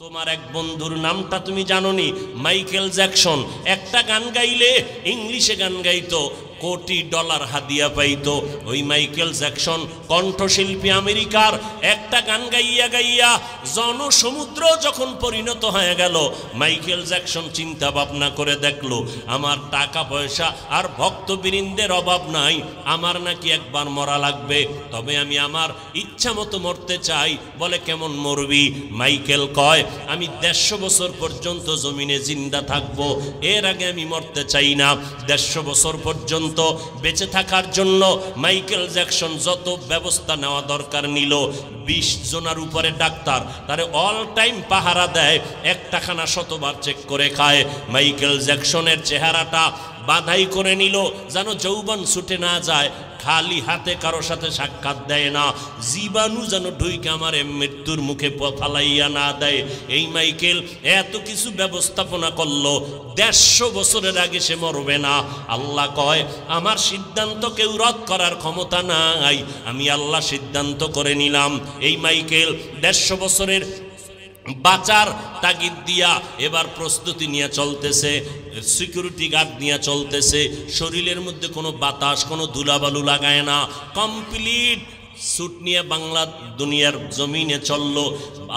তোমার এক বন্ধুর নামটা তুমি জানোনি? Michael Jackson. একটা গান গাইলে, ইংলিশে গান গাইতো, কোটি ডলার হাদিয়া পাইতো। ওই মাইকেল জ্যাকসন কণ্ঠশিল্পী আমেরিকার, একটা গান গাইয়া গাইয়া জনসমুদ্র যখন পরিণত হয়ে গেল, মাইকেল জ্যাকসন চিন্তা ভাবনা করে দেখলো, আমার টাকা পয়সা আর ভক্তবৃন্দের অভাব নাই, আমার নাকি একবার মরা লাগবে, তবে আমি আমার ইচ্ছা মতো মরতে চাই। বলে কেমন মরবি? মাইকেল কয়, আমি 150 বছর পর্যন্ত জমিনে জিন্দা থাকবো, এর আগে আমি মরতে চাই না। 150 বছর পর্যন্ত বেঁচে থাকার জন্য মাইকেল জ্যাকসন যত ব্যবস্থা নেওয়া দরকার নিল। 20 জনের উপরে ডাক্তার তারে অল টাইম পাহারা দেয়, একটা খানা শতবার চেক করে খায়। মাইকেল জ্যাকসনের চেহারাটা বাধাই করে নিল যেন যৌবন ছুটে না যায়, খালি হাতে কারো সাথে সাক্ষাৎ দেয় না, জীবাণু যেন ঢুইকে আমার মৃত্যুর মুখে ফালাইয়া না দেয়। এই মাইকেল এত কিছু ব্যবস্থাপনা করলো, 150 বছরের আগে সে মরবে না। আল্লাহ কয়, আমার সিদ্ধান্ত কেউ রদ করার ক্ষমতা নাই, আমি আল্লাহ সিদ্ধান্ত করে নিলাম। এই মাইকেল 150 বছরের বাঁচার তাগিদ দিয়া এবার প্রস্তুতি নিয়ে চলতেছে, সিকিউরিটি গার্ড নিয়ে চলতেছে, শরীরের মধ্যে কোনো বাতাস, কোনো ধুলাবালু লাগায় না, কমপ্লিট স্যুট নিয়ে বাংলা দুনিয়ার জমিনে চললো।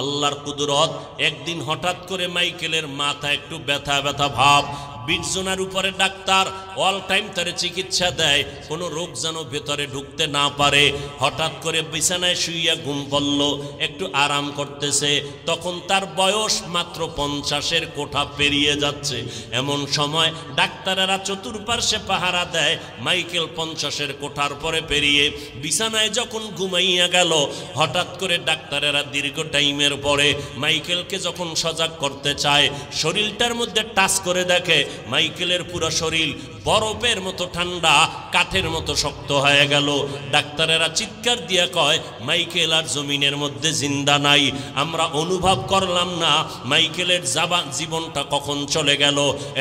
আল্লাহর কুদরত, একদিন হঠাৎ করে মাইকেলের মাথা একটু ব্যথা ব্যথা ভাব। 20 জনের উপরে ডাক্তার অল টাইম তারে চিকিৎসা দেয়, কোনো রোগ যেন ভেতরে ঢুকতে না পারে। হঠাৎ করে বিছানায় শুইয়া ঘুম পড়ল, একটু আরাম করতেছে, তখন তার বয়স মাত্র 50-এর কোঠা পেরিয়ে যাচ্ছে। এমন সময় ডাক্তারেরা চতুর্পার্শ্বে পাহারা দেয়, মাইকেল 50-এর কোঠার পরে পেরিয়ে বিছানায় যখন ঘুমাইয়া গেল, হঠাৎ করে ডাক্তারেরা দীর্ঘ টাইমের পরে মাইকেলকে যখন সজাগ করতে চায়, শরীরটার মধ্যে টাচ করে দেখে মাইকেলের পুরো শরীর বরফের মতো ঠান্ডা, কাঠের মতো শক্ত হয়ে গেল। ডাক্তারেরা চিৎকার দিয়া কয়, মাইকেল আর জমিনের মধ্যে জিন্দা নাই, আমরা অনুভব করলাম না মাইকেলের জীবনটা কখন চলে গেল।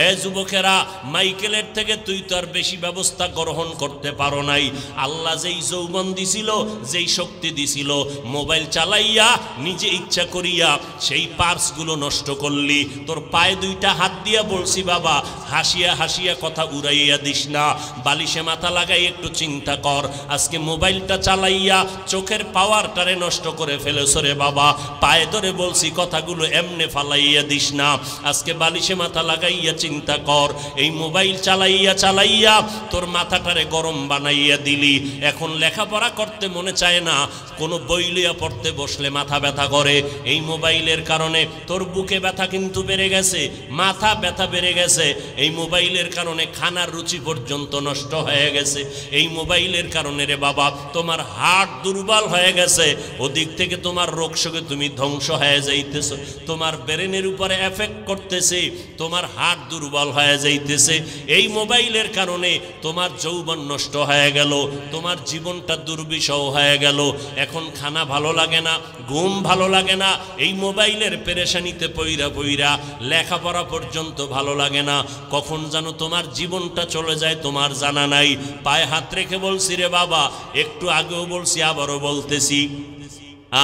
এ যুবকেরা, মাইকেলের থেকে তুই তো আর বেশি ব্যবস্থা গ্রহণ করতে পারো নাই। আল্লাহ যেই যৌবন দিছিল, যেই শক্তি দিছিল, মোবাইল চালাইয়া নিজে ইচ্ছা করিয়া সেই পার্সগুলো নষ্ট করলি। তোর পায়ে 2টা হাত দিয়া বলছি, বাবা হাসিয়া হাসিয়া কথা উড়াইয়া দিস না, বালিশে মাথা লাগাই একটু চিন্তা কর। আজকে মোবাইলটা চালাইয়া চোখের পাওয়ারটারে নষ্ট করে ফেলেছ রে বাবা, পায়ে ধরে বলছি কথাগুলো এমনে ফালাইয়া দিস না। আজকে বালিশে মাথা লাগাইয়া চিন্তা কর, এই মোবাইল চালাইয়া চালাইয়া তোর মাথাটারে গরম বানাইয়া দিলি। এখন লেখাপড়া করতে মনে চায় না, কোনো বই লইয়া পড়তে বসলে মাথা ব্যথা করে। এই মোবাইলের কারণে তোর বুকে ব্যথা কিন্তু বেড়ে গেছে, মাথা ব্যথা বেড়ে গেছে। এই মোবাইলের কারণে খানার রুচি পর্যন্ত নষ্ট হয়ে গেছে। এই মোবাইলের কারণে রে বাবা তোমার হার্ট দুর্বল হয়ে গেছে, ওদিক থেকে তোমার রোগ শোকে তুমি ধ্বংস হয়ে যাইতেছ, তোমার ব্রেনের উপরে এফেক্ট করতেছে, তোমার হার্ট দুর্বল হয়ে যাইতেছে। এই মোবাইলের কারণে তোমার যৌবন নষ্ট হয়ে গেল, তোমার জীবনটা দুর্বিষহ হয়ে গেল। এখন খানা ভালো লাগে না, ঘুম ভালো লাগে না, এই মোবাইলের পেরেশানিতে পইরা পইরা লেখাপড়া পর্যন্ত ভালো লাগে না। কখন যেন তোমার জীবনটা চলে যায় তোমার জানা নাই। পায়ে হাত রেখে বলছি রে বাবা, একটু আগেও বলছি, আবারও বলতেছি,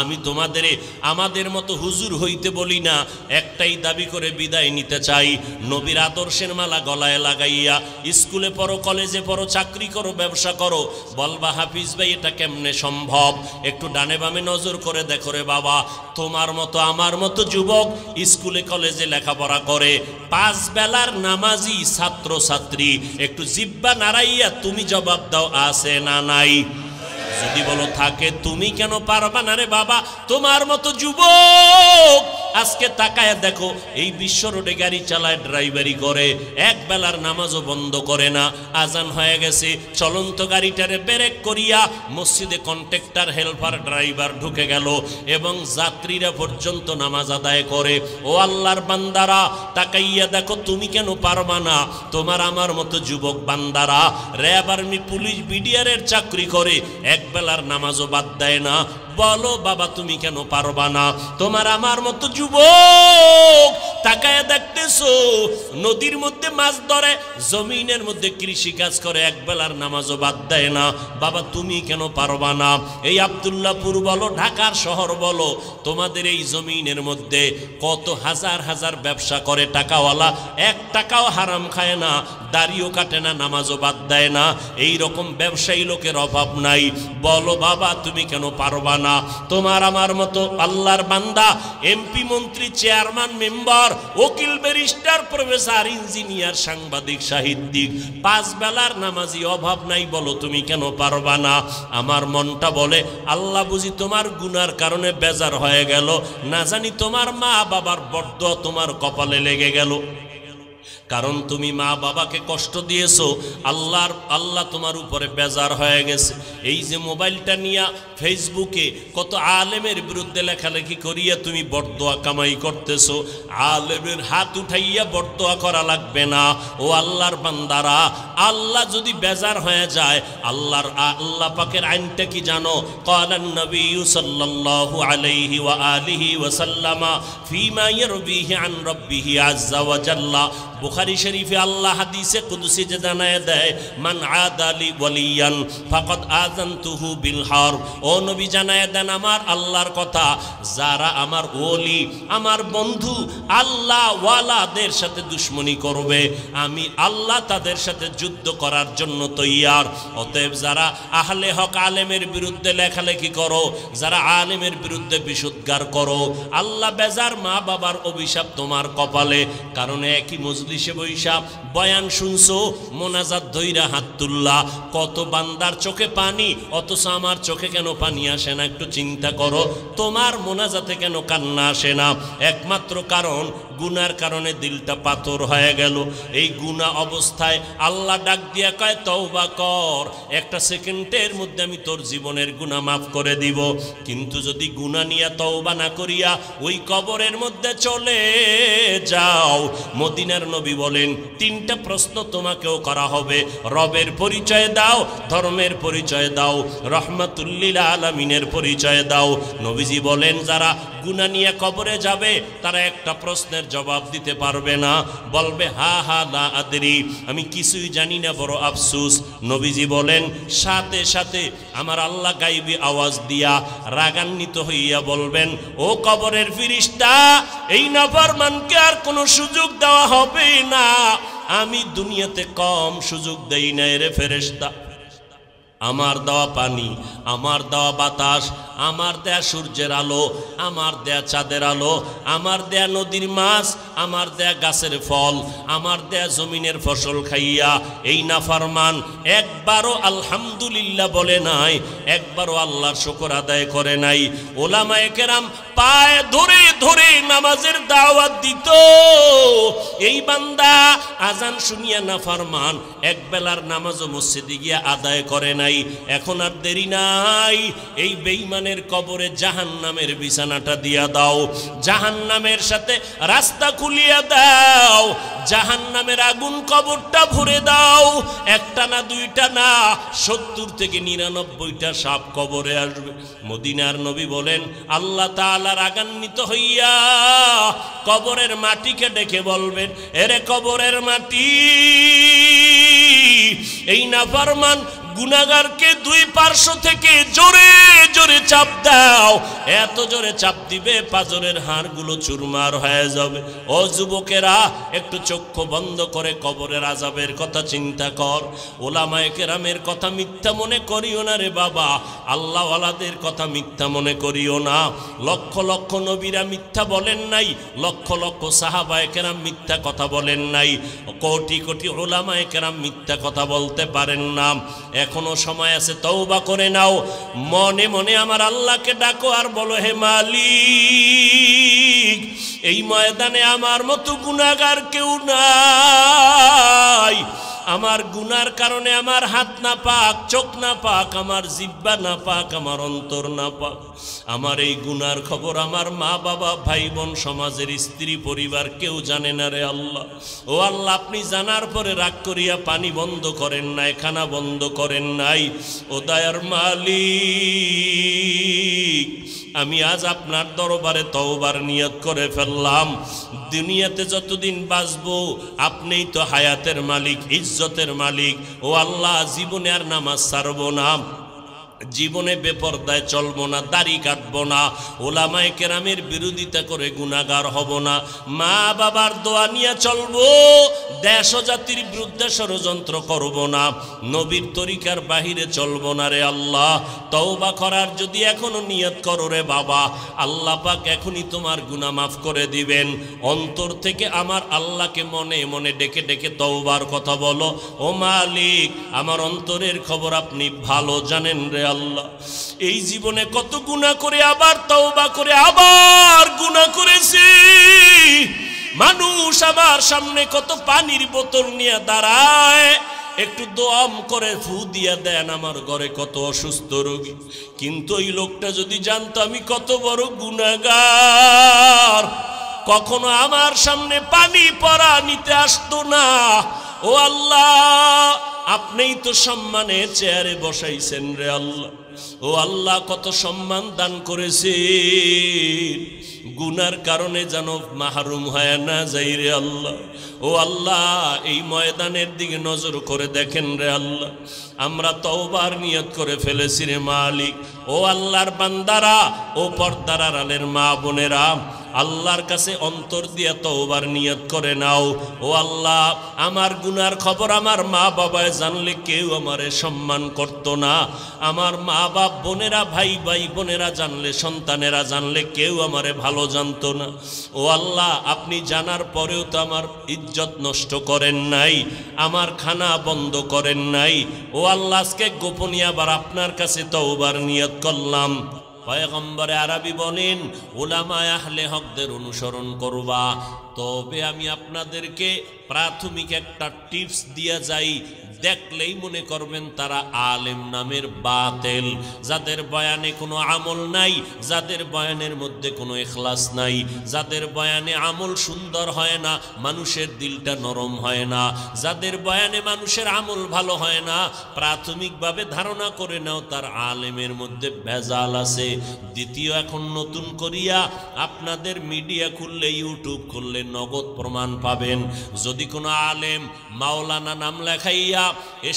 আমি তোমাদের আমাদের মতো হুজুর হইতে বলি না, একটাই দাবি করে বিদায় নিতে চাই, নবীর আদর্শের মালা গলায় লাগাইয়া স্কুলে পড়ো, কলেজে পড়ো, চাকরি করো, ব্যবসা করো। বলবা হাফিজ ভাই এটা কেমনে সম্ভব? একটু ডানে বামে নজর করে দেখো রে বাবা, তোমার মতো আমার মতো যুবক স্কুলে কলেজে লেখাপড়া করে, 5 বেলার নামাজি ছাত্র ছাত্রী, একটু জিব্বা নাড়াইয়া তুমি জবাব দাও, আছে না নাই? যদি বলো থাকে, তুমি কেন পারবা না রে বাবা? তোমার মতো যুবক আজকে তাকায় দেখো, এই বিশ্ব রোডে গাড়ি চালায়, ড্রাইভারি করে, 1 বেলার নামাজও বন্ধ করে না। আজান হয়ে গেছে, চলন্ত গাড়িটারে ব্রেক করিয়া মসজিদে কন্ট্রাক্টর, হেল্পার, ড্রাইভার ঢুকে গেল এবং যাত্রীরা পর্যন্ত নামাজ আদায় করে। ও আল্লাহর বান্দারা, তাকাইয়া দেখো, তুমি কেন পারবা না? তোমার আমার মতো যুবক বান্দারা র্যাব, আর্মি, পুলিশ, বিডিআরের চাকরি করে, 1 বেলার নামাজও বাদ দেয় না। বলো বাবা, তুমি কেন পারবা না? তোমার আমার মতো যুবক তাকায় দেখতেছো নদীর মধ্যে মাছ ধরে, জমিনের মধ্যে কৃষি কাজ করে, এক বেলার নামাজও বাদ দেয় না। বাবা তুমি কেন পারবা না? এই আব্দুল্লাহপুর বলো, ঢাকার শহর বলো, তোমাদের এই জমিনের মধ্যে কত হাজার হাজার ব্যবসা করে টাকাওয়ালা, এক টাকাও হারাম খায় না, দাড়িও কাটে না, নামাজও বাদ দেয় না। এই রকম ব্যবসায়ী লোকের অভাব নাই। বলো বাবা তুমি কেন পারবা না? তোমার আমার মতো আল্লাহর বান্দা, এমপি, মন্ত্রী, চেয়ারম্যান, মেম্বার, উকিল, ব্যারিস্টার, প্রফেসর, ইঞ্জিনিয়ার, সাংবাদিক, সাহিত্যিক, পাঁচ বেলার নামাজি অভাব নাই। বলো তুমি কেন পারবা না? আমার মনটা বলে আল্লাহ বুঝি তোমার গুনার কারণে বেজার হয়ে গেল, না জানি তোমার মা বাবার বরদোয়া তোমার কপালে লেগে গেল। কারণ তুমি মা বাবাকে কষ্ট দিয়েছো, আল্লাহ তোমার উপরে বেজার হয়ে গেছে। এই যে মোবাইলটা নিয়ে ফেসবুকে কত আলেমের বিরুদ্ধে লেখালেখি করিয়া তুমি বরদোয়া কামাই করতেছো, আলেমের হাত উঠাইয়া বরদোয়া করা লাগবে না। ও আল্লাহর বান্দারা, আল্লাহ যদি বেজার হয়ে যায়, আল্লাহ পাকের আইনটা কি জানো? ক্বালান নবী সাল্লাল্লাহু আলাইহি ওয়া আলিহি ওয়া সাল্লামা ফীমা ইয়ারবিহি আন রাব্বিহি আযজা ওয়া জাল্লা। বুখারী শরীফে আল্লাহ হাদিসে কুদসি যে জানায় দেয়, মান আদালি ওয়ালিয়ান ফাকাদ আযানতুহু বিল হারব। ও নবী জানায় দেন আমার আল্লাহর কথা, যারা আমার ওলি, আমার বন্ধু, আল্লাহ ওয়ালাদের সাথে দুশমনি করবে, আমি আল্লাহ তাদের সাথে যুদ্ধ করার জন্য তৈয়ার। অতএব যারা আহলে হক আলেমের বিরুদ্ধে লেখালেখি করো, যারা আলেমের বিরুদ্ধে বিশুদ্ধার করো, আল্লাহ বেজার, মা বাবার অভিশাপ তোমার কপালে। কারণ একই মজলিসে বৈশা বয়ান শুনছো, মোনাজাত ধইরা হাত তুল্লা, কত বান্দার চোখে পানি, অথচ আমার চোখে কেন পানি আসে না? একটু চিন্তা করো, তোমার মোনাজাতে কেন কান্না আসে না? একমাত্র কারণ গুনার কারণে দিলটা পাথর হয়ে গেল। এই গুনাহ অবস্থায় আল্লাহ ডাক দিয়া কয় তওবা কর, একটা সেকেন্ডের মধ্যে আমি তোর জীবনের গুনাহ মাফ করে দিব। কিন্তু যদি গুনাহ নিয়ে তওবা না করিয়া ওই কবরের মধ্যে চলে যাও, মদিনার নবী বলেন তিনটা প্রশ্ন তোমাকেও করা হবে। রবের পরিচয় দাও, ধর্মের পরিচয় দাও, রহমাতুল লিল আলামিনের পরিচয় দাও। নবীজি বলেন যারা গুনাহ নিয়ে কবরে যাবে তারা একটা প্রশ্নের জবাব দিতে পারবে না, বলবে হা হা লা আদরি, আমি কিছুই জানি না, বড় আফসোস। নবীজি বলেন সাথে সাথে আমার আল্লাহ গাইবী আওয়াজ দিয়া রাগান্বিত হইয়া বলবেন, ও কবরের ফেরেশতা, এই নাফরমানকে আর কোনো সুযোগ দেওয়া হবে না। আমি দুনিয়াতে কম সুযোগ দেই না রে ফেরেশতা। আমার দেওয়া পানি, আমার দেওয়া বাতাস, আমার দেয়া সূর্যের আলো, আমার দেয়া চাঁদের আলো, আমার দেয়া নদীর মাছ, আমার দেয়া গাছের ফল, আমার দেয়া জমিনের ফসল খাইয়া এই নাফরমান একবারও আলহামদুলিল্লাহ বলে নাই, একবারও আল্লাহর শুকর আদায় করে নাই। ওলামায়ে কেরাম পায়ে ধরে ধরে নামাজের দাওয়াত দিত। এই বান্দা আজান শুনিয়া নাফরমান এক বেলার নামাজও মসজিদে গিয়া আদায় করে নাই। এখন আর দেরি নাই, এই বেঈমানের কবরে জাহান্নামের বিছানাটা দিয়া দাও, জাহান্নামের সাথে রাস্তা খুলিয়া দাও, জাহান্নামের আগুন কবরটা ভরে দাও। একটা না দুইটা না, 70 থেকে 99টা সাপ কবরে আসবে। মদিনার নবী বলেন আল্লাহ তাআলা রাগান্বিত হইয়া কবরের মাটিকে ডেকে বলবেন, এরে কবরের মাটি, এই নাফরমান গুনাহগারকে দুই পার্শ্ব থেকে জোরে জোরে চাপ দাও। এত জোরে চাপ দিবে পাজরের হাড়গুলো চুরমার হয়ে যাবে। ও যুবকেরা, একটু চক্ষু বন্ধ করে কবরের আযাবের কথা চিন্তা কর। ওলামায়ে কেরামের কথা মিথ্যা মনে করিও না রে বাবা, আল্লাহ ওয়ালাদের কথা মিথ্যা মনে করিও না। লক্ষ লক্ষ নবীরা মিথ্যা বলেন নাই, লক্ষ লক্ষ সাহাবায়ে কেরাম মিথ্যা কথা বলেন নাই, কোটি কোটি ওলামায়ে কেরাম মিথ্যা কথা বলতে পারেন না। এখনো সময় আছে, তওবা করে নাও। মনে মনে আমার আল্লাহকে ডাকো আর বলো, হে মালিক, এই ময়দানে আমার মতো গুনাহগার কেউ নাই। আমার গুনার কারণে আমার হাত না পাক, চোখ না পাক, আমার জিহ্বা না পাক, আমার অন্তর না পাক। আমার এই গুনার খবর আমার মা বাবা, ভাই বোন, সমাজের স্ত্রী, পরিবার কেউ জানে না রে আল্লাহ। ও আল্লাহ, আপনি জানার পরে রাগ করিয়া পানি বন্ধ করেন নাই, খানা বন্ধ করেন নাই। ও দয়ার মালিক, আমি আজ আপনার দরবারে তওবার নিয়ত করে ফেললাম। দুনিয়াতে যতদিন বাঁচবো আপনিই তো হায়াতের মালিক, ইজ্জতের মালিক। ও আল্লাহ, জীবনে আর নামাজ ছাড়বো না, জীবনে বেপরদায় চলবো না, দাড়ি কাটবো না, ওলামায়ে কেরামের বিরোধিতা করে গুনাহগার হব না, মা বাবার দোয়া নিয়ে চলবো, দেশ ও জাতির বিরুদ্ধে ষড়যন্ত্র করব না, নবীর তরিকার বাহিরে চলবো না রে আল্লাহ। তওবা করার যদি এখনো নিয়ত করো রে বাবা, আল্লাহ পাক এখনই তোমার গুনাহ মাফ করে দিবেন। অন্তর থেকে আমার আল্লাহকে মনে মনে ডেকে ডেকে তওবার কথা বলো। ও মালিক, আমার অন্তরের খবর আপনি ভালো জানেন রে আল্লাহ। এই জীবনে কত গুনাহ করে আবার তওবা করে আবার গুনাহ করেছি। মানুষ আমার সামনে কত পানির বোতল নিয়ে দাঁড়ায়, একটু দোয়াম করে ফু দিয়া দেন, আমার ঘরে কত অসুস্থ রোগী। কিন্তু ওই লোকটা যদি জানতো আমি কত বড় গুনাহগার, কখনো আমার সামনে পানি পড়া নিতে আসতো না। ও আল্লাহ, আপনিই তো সম্মানের চেয়ারে বসাইছেন রে আল্লাহ। ও আল্লাহ, কত সম্মান দান করেছেন, গুনার কারণে যেন মাহরুম হয় না যাই রে আল্লাহ। ও আল্লাহ, এই ময়দানের দিকে নজর করে দেখেন রে আল্লাহ। আমরা তওবার নিয়ত করে ফেলেছি রে মালিক। ও আল্লাহর বান্দারা, ও পর্দার আড়ালের মা বোনেরা, আল্লাহর কাছে অন্তর দিয়ে তওবার নিয়ত করে নাও। ও আল্লাহ, আমার গুনার খবর আমার মা বাবায় জানলে কেউ আমারে সম্মান করত না। আমার মা বাপ বোনেরা, ভাই ভাই বোনেরা জানলে, সন্তানেরা জানলে কেউ আমারে ভালো জানতো না। ও আল্লাহ, আপনি জানার পরেও তো আমার ইজ্জত নষ্ট করেন নাই, আমার খানা বন্ধ করেন নাই। ও আল্লাহ, আজকে গোপনীয় আবার আপনার কাছে তওবার নিয়ত করলাম। পয়গম্বরে আরবি বলেন, উলামায়ে আহলে হকদের অনুসরণ করবা। তবে আমি আপনাদেরকে প্রাথমিক একটা টিপস দিয়া যাই, দেখলেই মনে করবেন তারা আলেম নামের বাতেল, যাদের বয়ানে কোনো আমল নাই, যাদের বয়ানের মধ্যে কোনো ইখলাস নাই, যাদের বয়ানে আমল সুন্দর হয় না, মানুষের দিলটা নরম হয় না, যাদের বয়ানে মানুষের আমল ভালো হয় না, প্রাথমিকভাবে ধারণা করে নাও তার আলেমের মধ্যে ভেজাল আছে। দ্বিতীয়, এখন নতুন করিয়া আপনাদের মিডিয়া খুললে, ইউটিউব খুললে নগদ প্রমাণ পাবেন। যদি কোনো আলেম মাওলানা নাম লেখাইয়া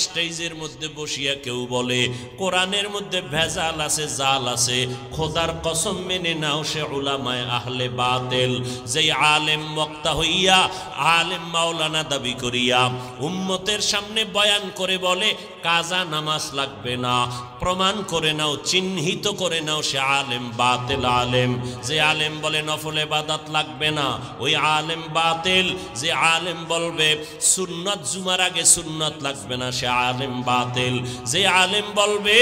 স্টেজের মধ্যে বসিয়া কেউ বলে কোরআনের মধ্যে ভেজাল আছে, জাল আছে, খোদার কসম মেনে নাও সে উলামায়ে আহলে বাতিল। যেই আলেম বক্তা হইয়া, আলেম মাওলানা দাবি করিয়া উম্মতের সামনে বয়ান করে বলে কাজা নামাজ লাগবে না, প্রমাণ করে নাও, চিহ্নিত করে নাও সে আলেম বাতিল আলেম। যে আলেম বলে নফল ইবাদত লাগবে না, ওই আলেম বাতিল। যে আলেম বলবে সুন্নাত জুমার আগে সুন্নাত লাগবে না, সে আলেম বাতিল। যে আলেম বলবে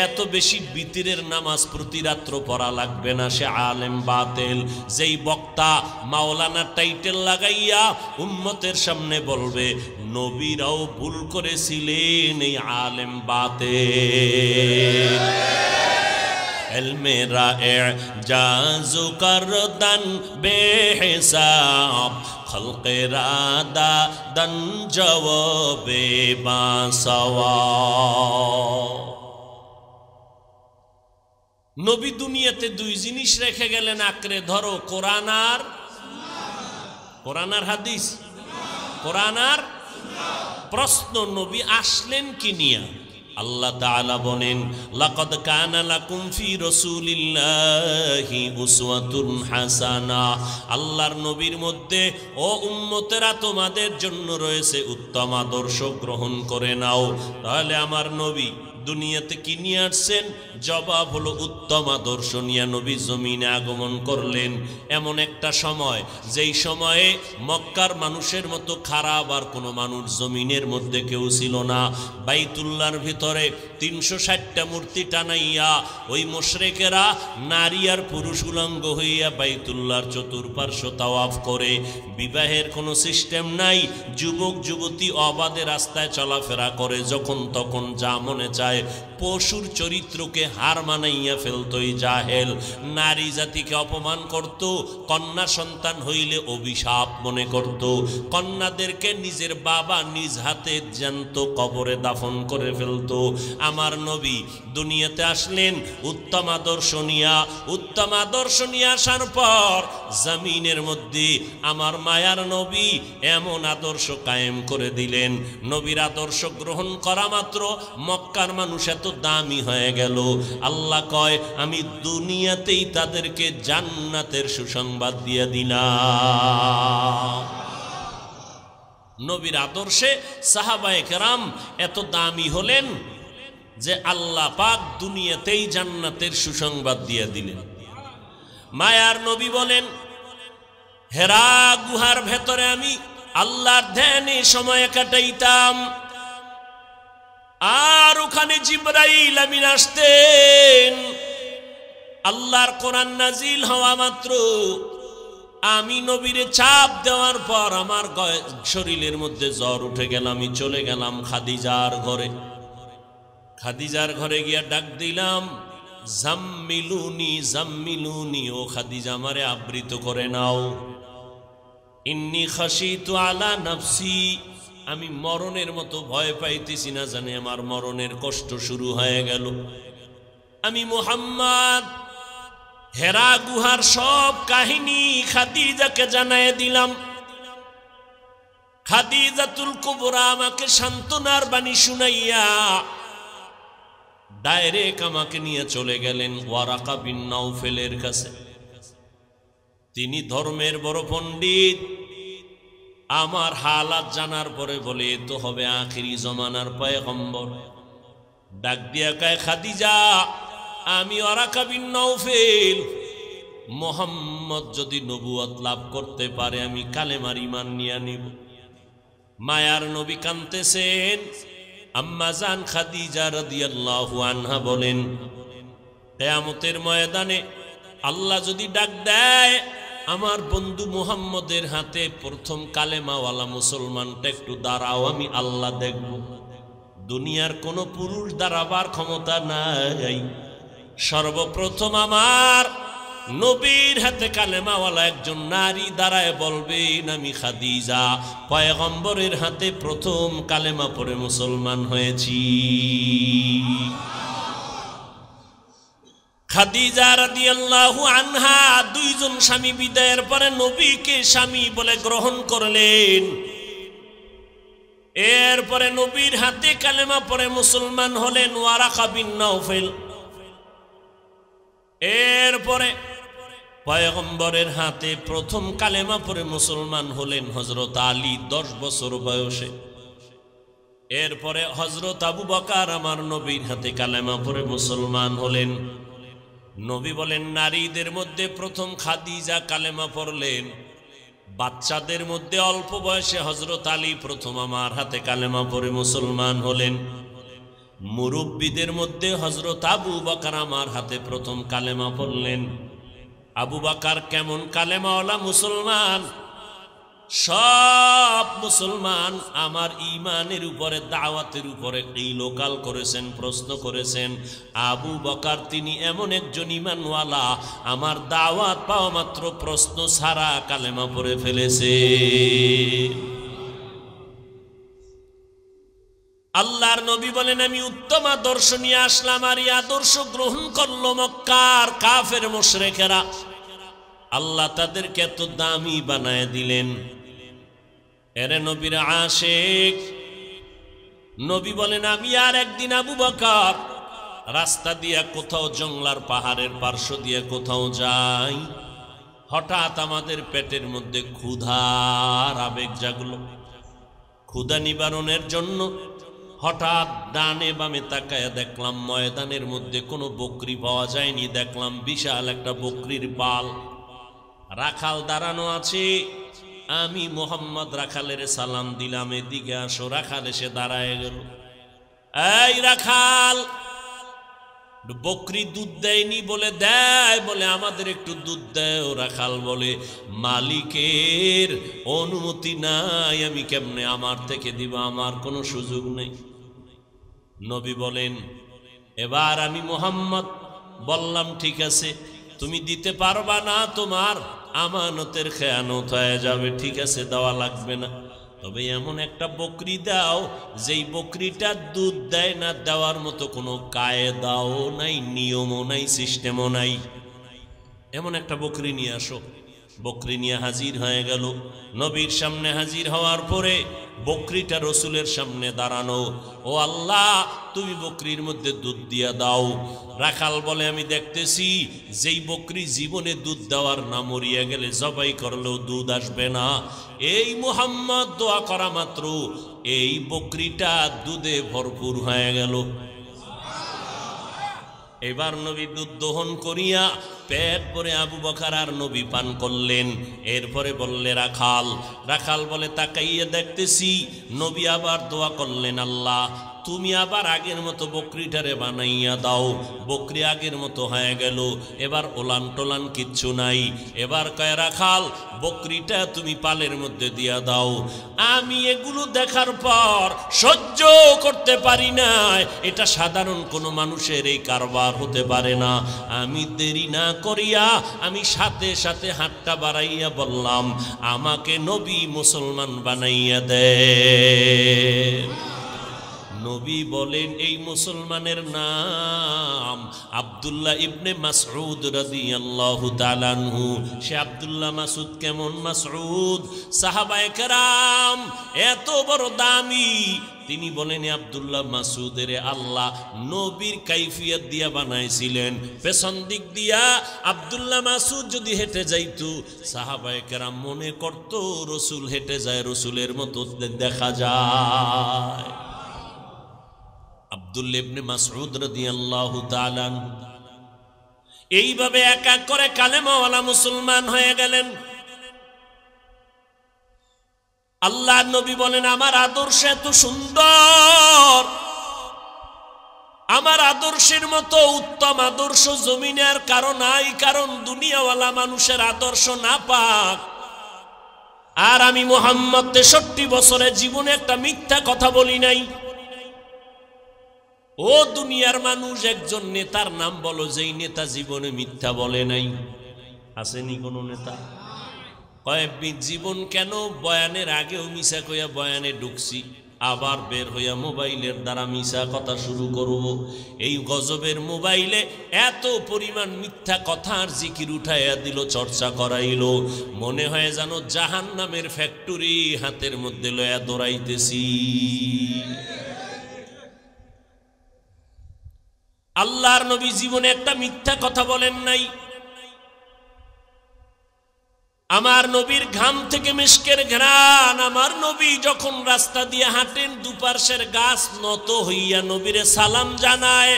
এত বেশি বিতিরের নামাজ প্রতি রাত্র পড়া লাগবে না, সে আলেম বাতিল। যেই বক্তা মাওলানা টাইটেল লাগাইয়া উম্মতের সামনে বলবে নবীরাও ভুল করেছিলেন, এই আলেম বাতিল। মেরা এজাজু করদান বেহিসাব, খলকেরা দাদান জবাবে বাসওয়া। নবী দুনিয়াতে দুই জিনিস রেখে গেলেন আঁকড়ে ধরো, কোরআন আর হাদিস। কোরআন আর প্রশ্ন, নবী আসলেন কি নিয়া? আল্লাহ তাআলা বলেন, লাকাদ কানা লাকুম ফি রাসূলিল্লাহি উসওয়াতুন হাসানা। আল্লাহর নবীর মধ্যে ও উম্মতেরা তোমাদের জন্য রয়েছে উত্তম আদর্শ, গ্রহণ করে নাও। তাহলে আমার নবী দুনিয়াতে কি নিয়ে আসছেন? জবাব হলো উত্তম আদর্শ নিয়ে নবী জমিনে আগমন করলেন। এমন একটা সময়, যেই সময়ে মক্কার মানুষের মতো খারাপ আর কোনো মানুষ জমিনের মধ্যে কেউ ছিল না। বাইতুল্লাহর ভিতরে 360টা মূর্তি টানাইয়া ওই মুশরিকেরা নারী আর পুরুষ উলঙ্গ হইয়া বাইতুল্লাহর চতুর্পার্শ্ব তাওয়াফ করে। বিবাহের কোনো সিস্টেম নাই, যুবক যুবতী অবাধে রাস্তায় চলাফেরা করে, যখন তখন যা মনে চায় যায়, পশুর চরিত্রকে হার মানাইয়া ফেলতই জাহেল। নারী জাতিকে অপমান করত, কন্যা সন্তান হইলে অভিশাপ মনে করত, কন্যাদেরকে নিজের বাবা নিজ হাতে জ্যান্ত কবরে দাফন করে ফেলত। আমার নবী দুনিয়াতে আসলেন উত্তম আদর্শ নিয়া। উত্তম আদর্শ নিয়ে আসার পর জমিনের মধ্যে আমার মায়ার নবী এমন আদর্শ কায়েম করে দিলেন, নবীর আদর্শ গ্রহণ করা মাত্র মক্কার মানুষ এত দামি হয়ে গেল। আল্লাহ কয় আমি দুনিয়াতেই তাদেরকে জান্নাতের সুসংবাদ দিয়ে দিলাম। নবীর আদর্শে সাহাবায়ে কেরাম এত দামি হলেন যে আল্লাহ পাক দুনিয়াতেই জান্নাতের সুসংবাদ দিয়ে দিলেন। মায়ার নবী বলেন, হেরা গুহার ভেতরে আমি আল্লাহর ধ্যানে সময় কাটাইতাম, আর ওখানে জিবরাইল আমিন আসতেন। আল্লাহর কোরআন নাজিল হওয়া মাত্র আমি নবীরে চাপ দেওয়ার পর আমার শরীরের মধ্যে জ্বর উঠে গেল। আমি চলে গেলাম খাদিজার ঘরে। খাদিজার ঘরে গিয়া ডাক দিলাম, জাম্মিলুনি জাম্মিলুনি, ও খাদিজা আমারে আবৃত করে নাও। ইন্নী খাশিতু আলা নাফসি, আমি মরণের মতো ভয় পাইতেছি, না জানি আমার মরণের কষ্ট শুরু হয়ে গেল। আমি মুহাম্মদ হেরা গুহার সব কাহিনী খাদিজাকে জানায় দিলাম। খাদিজাতুল কুবরা আমাকে সান্ত্বনার বাণী শুনাইয়া ডাইরেক্ট আমাকে নিয়ে চলে গেলেন ওয়ারাকা বিন নাউফেলের কাছে। তিনি ধর্মের বড় পণ্ডিত। আমার হালাত জানার পরে বলে, এ তো হবে আখিরি জমানার পয়গম্বর। ডাক দিয়া কয়, খাদিজা আমি ওয়ারাকা বিন নাউফেল, মুহাম্মদ যদি নবুয়ত লাভ করতে পারে আমি কালেমার ঈমান নিয়ে নিব। মায়ার নবী কাঁদতেছেন। আম্মা জান খাদিজা রাদিয়াল্লাহু আনহা বলেন, কিয়ামতের ময়দানে আল্লাহ যদি ডাক দেয় আমার বন্ধু মুহাম্মদের হাতে প্রথম কালেমাওয়ালা মুসলমানটা একটু দাঁড়াও, আমি আল্লাহ দেখব। দুনিয়ার কোনো পুরুষ দাঁড়াবার ক্ষমতা নাই। সর্বপ্রথম আমার নবীর হাতে কালেমাওয়ালা একজন নারী দাঁড়ায় বলবেন, আমি খাদিজা পয়গম্বরের হাতে প্রথম কালেমা পড়ে মুসলমান হয়েছি। খাদিজা রাদিয়াল্লাহু আনহা দুইজন স্বামী বিদায়ের পরে নবীকে স্বামী বলে গ্রহণ করলেন। এরপরে নবীর হাতে কালেমা পড়ে মুসলমান হলেন ওয়ারাকা বিন নাউফেল। এরপরে পয়গম্বরের হাতে প্রথম কালেমা পড়ে মুসলমান হলেন হযরত আলী 10 বছর বয়সে। এরপরে হযরত আবু বকর আমার নবীর হাতে কালেমা পড়ে মুসলমান হলেন। নবী বলেন, নারীদের মধ্যে প্রথম খাদিজা কালেমা পড়লেন। বাচ্চাদের মধ্যে অল্প বয়সে হযরত আলী প্রথম আমার হাতে কালেমা পড়ে মুসলমান হলেন। মুরব্বীদের মধ্যে হযরত আবু বকর আমার হাতে প্রথম কালেমা পড়লেন। আবু বকর কেমন কালেমাওয়ালা মুসলমান, সব মুসলমান আমার ঈমানের উপরে দাওয়াতের উপরে কিলোকাল করেছেন, প্রশ্ন করেছেন। আবু বকর তিনি এমন একজন ঈমানওয়ালা, আমার দাওয়াত পাওয়া মাত্র প্রশ্ন ছাড়া কালেমা পড়ে ফেলেছে। আল্লাহর নবী বলেন, আমি উত্তম আদর্শ নিয়ে আসলাম, আর এই আদর্শ গ্রহণ করলো মক্কার কাফের মুশরিকেরা। আল্লাহ তাদেরকে এত দামি বানায় দিলেন। এরে নবীর আশিক। নবী বলেন, আমি আর একদিন আবু বকর রাস্তা দিয়া কোথাও জঙ্গলার পাহাড়ের পার্শ্ব দিয়ে কোথাও যাই, হঠাৎ আমাদের পেটের মধ্যে ক্ষুধার আবেগ জাগলো। ক্ষুধা নিবারণের জন্য হঠাৎ ডানে বামে তাকায়া দেখলাম ময়দানের মধ্যে কোনো বকরি পাওয়া যায়নি। দেখলাম বিশাল একটা বকরির পাল, রাখাল দাঁড়ানো আছে। আমি মোহাম্মদ রাখালের সালাম দিলাম, এদিকে আসো। রাখাল এসে দাঁড়ায় গেল। এই রাখাল, বকরি দুধ দেয়নি বলে দেয়, বলে আমাদের একটু দুধ দেয়। ও রাখাল বলে, মালিকের অনুমতি নাই, আমি কেমনে আমার থেকে দিব, আমার কোনো সুযোগ নেই। নবী বলেন, এবার আমি মুহাম্মদ বললাম, ঠিক আছে, তুমি দিতে পারবা না, তোমার আমানতের খেয়ানত হয়ে যাবে, ঠিক আছে, দেওয়া লাগবে না। তবে এমন একটা বকরি দাও যেই বকরিটা দুধ দেয় না, দেওয়ার মতো কোনো কায়দাও নাই, নিয়মও নাই, সিস্টেমও নাই। এমন একটা বকরি নিয়ে আসো। বকরি নিয়ে হাজির হয়ে গেল। নবীর সামনে হাজির হওয়ার পরে বকরিটা রসুলের সামনে দাঁড়ানো। ও আল্লাহ, তুমি বকরির মধ্যে দুধ দিয়া দাও। রাখাল বলে, আমি দেখতেছি যেই বকরি জীবনে দুধ দেওয়ার না, মরিয়া গেলে জবাই করলেও দুধ আসবে না। এই মুহাম্মদ দোয়া করা মাত্র এই বকরিটা দুধে ভরপুর হয়ে গেল। এবার নবী দুধ দহন করিয়া পেট ভরে আবু বকর আর নবী পান করলেন। এরপরে বললে রাখাল। রাখাল বলে, তাকাইয়ে দেখতেছি নবী আবার দোয়া করলেন, আল্লাহ তুমি আবার আগের মতো বকরিটারে বানাইয়া দাও। বকরি আগের মতো হয়ে গেল, এবার ওলান টোলান কিচ্ছু নাই। এবার কয় রাখাল, বকরিটা তুমি পালের মধ্যে দিয়া দাও। আমি এগুলো দেখার পর সহ্য করতে পারি না, এটা সাধারণ কোনো মানুষের এই কারবার হতে পারে না। আমি দেরি না করিয়া আমি সাথে সাথে হাতটা বাড়াইয়া বললাম, আমাকে নবী মুসলমান বানাইয়া দেন। নবী বলেন, এই মুসলমানের নাম আব্দুল্লাহ ইবনে মাসউদ রাদিয়াল্লাহু তাআলা আনহু। সে আব্দুল্লাহ মাসউদ কেমন মাসউদ? সাহাবায়ে কেরাম এত বড় দামি। তিনি বলেন, আব্দুল্লাহ মাসউদের আল্লাহ নবীর কাইফিয়ত দিয়া বানাইছিলেন। পেছন দিক দিয়া আব্দুল্লাহ মাসউদ যদি হেঁটে যাইতো, সাহাবায়ে কেরাম মনে করত রসুল হেঁটে যায়, রসুলের মতো দেখা যায়। আব্দুল্লাহ ইবনে মাসউদ রাদিয়াল্লাহু তাআলা এইভাবে এক এক করে কালেমাওয়ালা মুসলমান হয়ে গেলেন। আল্লাহর নবী বলেন, আমার আদর্শ এত সুন্দর, আমার আদর্শের মতো উত্তম আদর্শ জমিনে আর কারো নাই, কারণ দুনিয়াওয়ালা মানুষের আদর্শ নাপাক। আর আমি মুহাম্মদ 63 বছরের জীবনে একটা মিথ্যা কথা বলি নাই। ও দুনিয়ার মানুষ, একজন নেতার নাম বলো যেই নেতা জীবনে মিথ্যা বলে নাই। আসেনি কোনো নেতা? কয়েকদিন জীবন কেন বয়ানের আগেও মিশা কইয়া বয়ানে ঢুকছি, আবার বের হইয়া মোবাইলের দ্বারা মিশা কথা শুরু করব। এই গজবের মোবাইলে এত পরিমাণ মিথ্যা কথার জিকির উঠাইয়া দিল, চর্চা করাইল, মনে হয় যেন জাহান্নামের ফ্যাক্টরি হাতের মধ্যে লয়া দৌড়াইতেছি। আল্লাহর নবী জীবনে একটা মিথ্যা কথা বলেন নাই। আমার নবীর ঘাম থেকে মিশকের ঘ্রাণ, আমার নবী যখন রাস্তা দিয়ে হাঁটেন দুপার্শ্বের গাছ নত হইয়া নবীরে সালাম জানায়।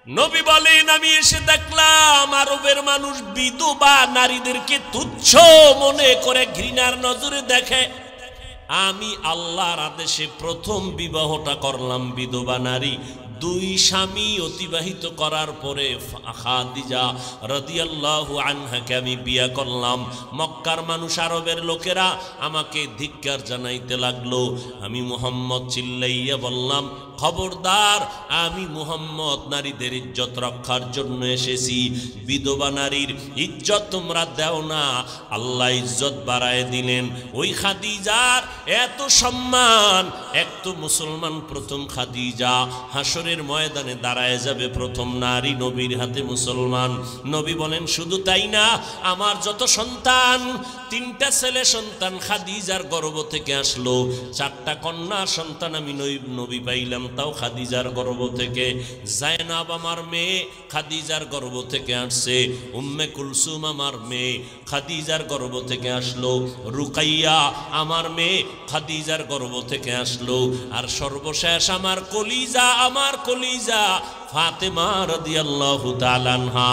নবী বলেন, আমি এসে দেখলাম আরবের মানুষ বিধবা নারীদেরকে তুচ্ছ মনে করে ঘৃণার নজরে দেখে। আমি আল্লাহর আদেশে প্রথম বিবাহটা করলাম বিধবা নারী। 2 স্বামী অতিবাহিত করার পরে খাদিজা রাদিয়াল্লাহু আনহাকে আমি বিয়ে করলাম। মক্কার মানুষ, আরবের লোকেরা আমাকে ধিক্কার জানাইতে লাগলো। আমি মুহাম্মদ চিল্লাইয়া বললাম, খবরদার, আমি মুহাম্মদ নারীদের ইজ্জত রক্ষার জন্য এসেছি। বিধবা নারীর ইজ্জত তোমরা দাও না, আল্লাহ ইজ্জত বাড়ায় দিলেন। ওই খাদিজার এত সম্মান, এক তো মুসলমান প্রথম খাদিজা, হাসরের ময়দানে দাঁড়ায় যাবে প্রথম নারী নবীর হাতে মুসলমান। নবী বলেন, শুধু তাই না, আমার যত সন্তান, 3টা ছেলে সন্তান খাদিজার গর্ভ থেকে আসলো। 4টা কন্যা সন্তান আমি নবী পাইলাম, তাও খাদিজার গর্ভ থেকে। জায়নাব আমার মেয়ে খাদিজার গর্ভ থেকে আসছে। উম্মে কুলসুম আমার মেয়ে খাদিজার গর্ভ থেকে আসলো। রুকাইয়া আমার মেয়ে খাদিজার গর্ভ থেকে আসলো। আর সর্বশেষ আমার কলিজা ফাতেমা রাদিয়াল্লাহু তাআলা আনহা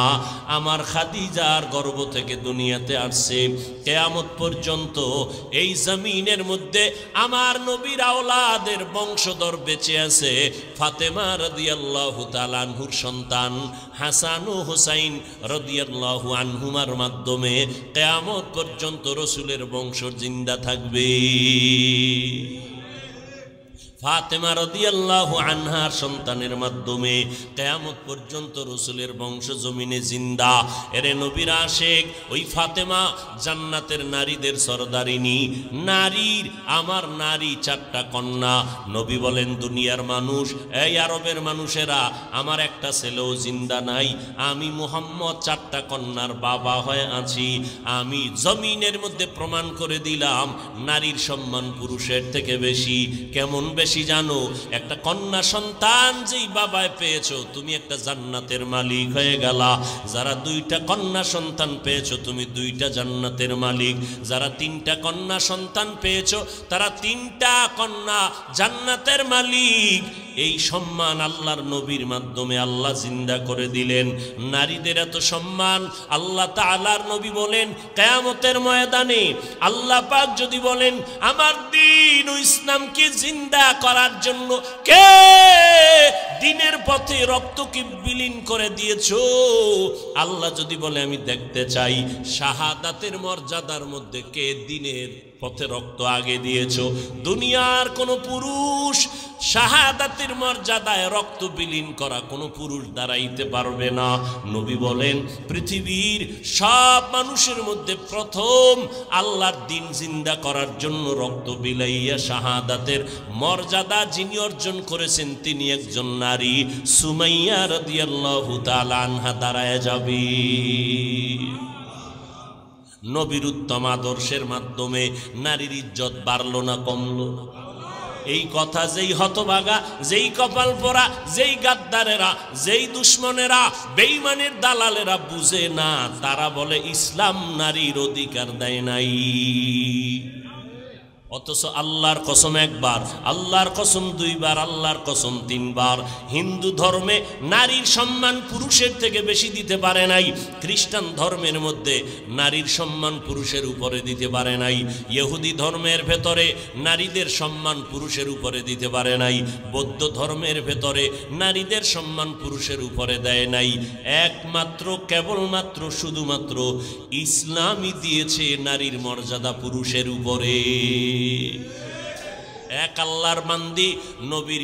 আমার খাদিজার গর্ভ থেকে দুনিয়াতে আসছে। কিয়ামত পর্যন্ত এই জমিনের মধ্যে আমার নবীর আওলাদের বংশধর বেঁচে আছে। ফাতেমা রাদিয়াল্লাহু তাআলা আনহুর সন্তান হাসান ও হুসাইন রাদিয়াল্লাহু আনহুমার মাধ্যমে কিয়ামত পর্যন্ত রাসূলের বংশ জিন্দা থাকবে। ফাতেমা রাদিয়াল্লাহু আনহার সন্তানের মাধ্যমে কিয়ামত পর্যন্ত রাসূলের বংশ জমিনে জিন্দা। এরে নবীর আশিক ওই ফাতেমা জান্নাতের নারীদের সরদারিনী নারীর আমার নারী 4টা কন্যা। নবী বলেন দুনিয়ার মানুষ, এই আরবের মানুষেরা, আমার একটা ছেলেও জিন্দা নাই, আমি মুহাম্মদ 4টা কন্যার বাবা হয়ে আছি। আমি জমিনের মধ্যে প্রমাণ করে দিলাম নারীর সম্মান পুরুষের থেকে বেশি। কেমন বেশি জানো? একটা কন্যা সন্তান যেই বাবায় পেয়েছো তুমি একটা জান্নাতের মালিক হয়ে গেলা। যারা 2টা কন্যা সন্তান পেয়েছো তুমি 2টা জান্নাতের মালিক। যারা 3টা কন্যা সন্তান পেয়েছো তারা 3টা কন্যা জান্নাতের মালিক। এই সম্মান আল্লাহর নবীর মাধ্যমে আল্লাহ জিন্দা করে দিলেন। নারীদের এত সম্মান আল্লাহ তাআলার নবী বলেন কিয়ামতের ময়দানে আল্লাহ পাক যদি বলেন আমার দ্বীন ও ইসলামকে জিন্দা করার জন্য কে দ্বীনের পথে রক্তকে বিলীন করে দিয়েছো, আল্লাহ যদি বলে আমি দেখতে চাই শাহাদাতের মর্যাদার মধ্যে কে দ্বীনের পথে রক্ত আগে দিয়েছো। দুনিয়ার কোন পুরুষ শাহাদাতের মর্যাদায় রক্ত বিলীন করা কোন পুরুষ দাঁড়াইতে পারবে না। নবী বলেন পৃথিবীর সব মানুষের মধ্যে প্রথম আল্লাহর দ্বীন জিন্দা করার জন্য রক্ত বিলাইয়া শাহাদাতের মর্যাদা যিনি অর্জন করেছেন তিনি একজন নারী, সুমাইয়া রাদিয়াল্লাহু তাআলা আনহা দাঁড়ায় যাবে। নবীর উত্তম আদর্শের মাধ্যমে নারীর ইজ্জত বাড়লো না কমলো? এই কথা যেই হতভাগা, যেই কপাল পোড়া, যেই গাদ্দারেরা, যেই দুশ্মনেরা, বেঈমানের দালালেরা বুঝে না, তারা বলে ইসলাম নারীর অধিকার দেয় নাই। অথচ আল্লাহর কসম একবার, আল্লাহর কসম 2 বার, আল্লাহর কসম 3 বার। হিন্দু ধর্মে নারীর সম্মান পুরুষের থেকে বেশি দিতে পারে নাই। খ্রিস্টান ধর্মের মধ্যে নারীর সম্মান পুরুষের উপরে দিতে পারে নাই। ইহুদি ধর্মের ভেতরে নারীদের সম্মান পুরুষের উপরে দিতে পারে নাই। বৌদ্ধ ধর্মের ভেতরে নারীদের সম্মান পুরুষের উপরে দেয় নাই। একমাত্র কেবলমাত্র শুধুমাত্র ইসলামই দিয়েছে নারীর মর্যাদা পুরুষের উপরে। এক আল্লাহর বান্দি নবীর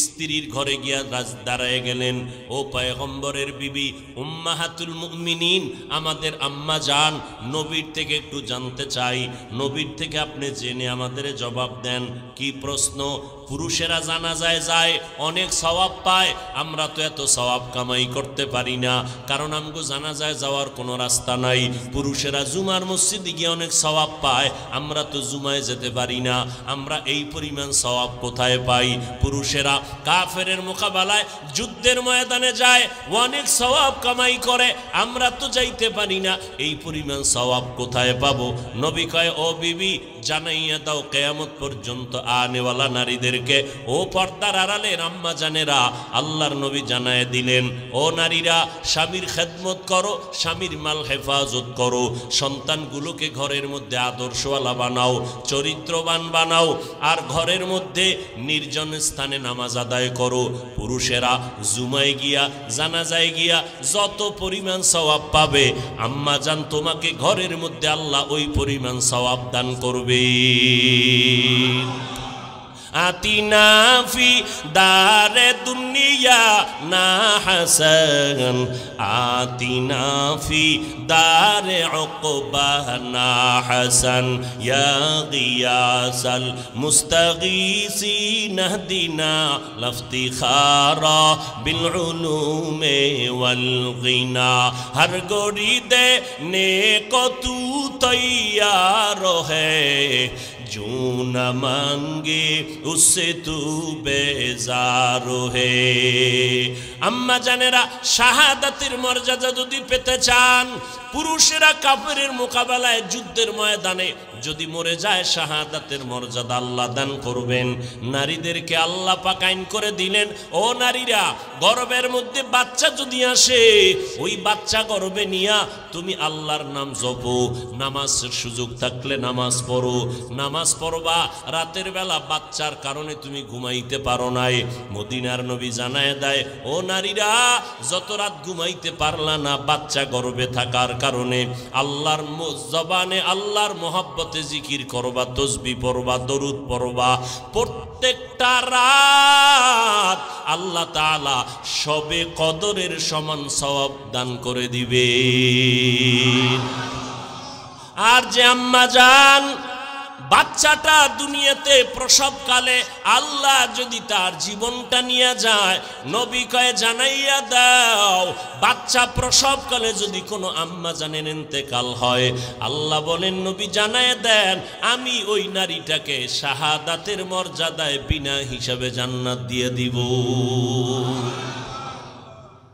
স্ত্রীর ঘরে গিয়া দাঁড়ায় গেলেন। ও পয়গম্বরের বিবি উম্মাহাতুল মুমিনিন, আমাদের আম্মা জান, নবীর থেকে একটু জানতে চাই, নবীর থেকে আপনি জেনে আমাদের জবাব দেন। কি প্রশ্ন? পুরুষেরা জানাজায় যায় অনেক সওয়াব পায়, আমরা তো এত সওয়াব কামাই করতে পারি না, কারণ আমগো জানাজায় যাওয়ার কোনো রাস্তা নাই। পুরুষেরা জুমার মসজিদে গিয়ে অনেক সওয়াব পায়, আমরা তো জুমায় যেতে পারি না, আমরা এই পরিমাণ সওয়াব কোথায় পাই? পুরুষেরা কাফেরের মোকাবেলায় যুদ্ধের ময়দানে যায়, অনেক সওয়াব কামাই করে, আমরা তো যাইতে পারি না, এই পরিমাণ সওয়াব কোথায় পাবো? নবী কয় ও বিবি জানাইয়া দাও কিয়ামত পর্যন্ত আনেওয়ালা নারীদেরকে। ও পর্দার আড়ালের আম্মা জানেরা, আল্লাহর নবী জানায় দিলেন ও নারীরা স্বামীর খেদমত করো, স্বামীর মাল হেফাজত করো, সন্তানগুলোকে ঘরের মধ্যে আদর্শওয়ালা বানাও, চরিত্রবান বানাও, আর ঘরের মধ্যে নির্জন স্থানে নামাজ আদায় করো। পুরুষেরা জুমায় গিয়া জানাজায় গিয়া যত পরিমাণ সওয়াব পাবে, আম্মা জান তোমাকে ঘরের মধ্যে আল্লাহ ওই পরিমাণ সওয়াব দান করবে। আতিনা ফি দারে দুনিয়া না হাসান, আতিনা ফি দারে উকবা না হাসান, ইয়া গিয়াসাল মুস্তাগীসিন ইহদিনা লাফতিখারা বিল উলুমে ওয়াল গিনা। হর গড়ি দে নেকো তু তৈয়ার হ্যায়, जो न मांगे उससे तू बेजार है। আম্মা জানেরা শাহাদাতের মর্যাদা যদি পেতে চান, পুরুষেরা কাফেরের মোকাবেলায় যুদ্ধের ময়দানে যদি মরে যায় শাহাদাতের মর্যাদা আল্লাহ দান করবেন। নারীদেরকে আল্লাহ পাক আইন করে দিলেন, ও নারীরা গর্ভের মধ্যে বাচ্চা যদি আসে, ওই বাচ্চা গর্ভে নিয়া তুমি আল্লাহর নাম জপো, নামাজের সুযোগ থাকলে নামাজ পড়ো, নামাজ নামাজ পড়বা, রাতের বেলা বাচ্চার কারণে তুমি ঘুমাইতে পারো নাই, মদিনার নবী জানায় দেয় ও নারীরা যত রাত ঘুমাইতে পারলা না বাচ্চা গর্ভে থাকার কারণে আল্লাহর জবানে আল্লাহর মহব্বতে জিকির করবা, তসবিহ পড়বা, দরুদ পড়বা। প্রত্যেকটা রাত আল্লাহ তাআলা সবে কদরের সমান সওয়াব দান করে দিবে। আর যে আম্মা জান বাচ্চাটা দুনিয়াতে প্রসবকালে আল্লাহ যদি তার জীবনটা নিয়ে যায়, নবী কয় জানাইয়া দাও বাচ্চা প্রসবকালে যদি কোনো আম্মা জানেন ইন্তেকাল হয়, আল্লাহ বলেন নবী জানায় দেন আমি ওই নারীটাকে শাহাদাতের মর্যাদায় বিনা হিসাবে জান্নাত দিয়ে দিব।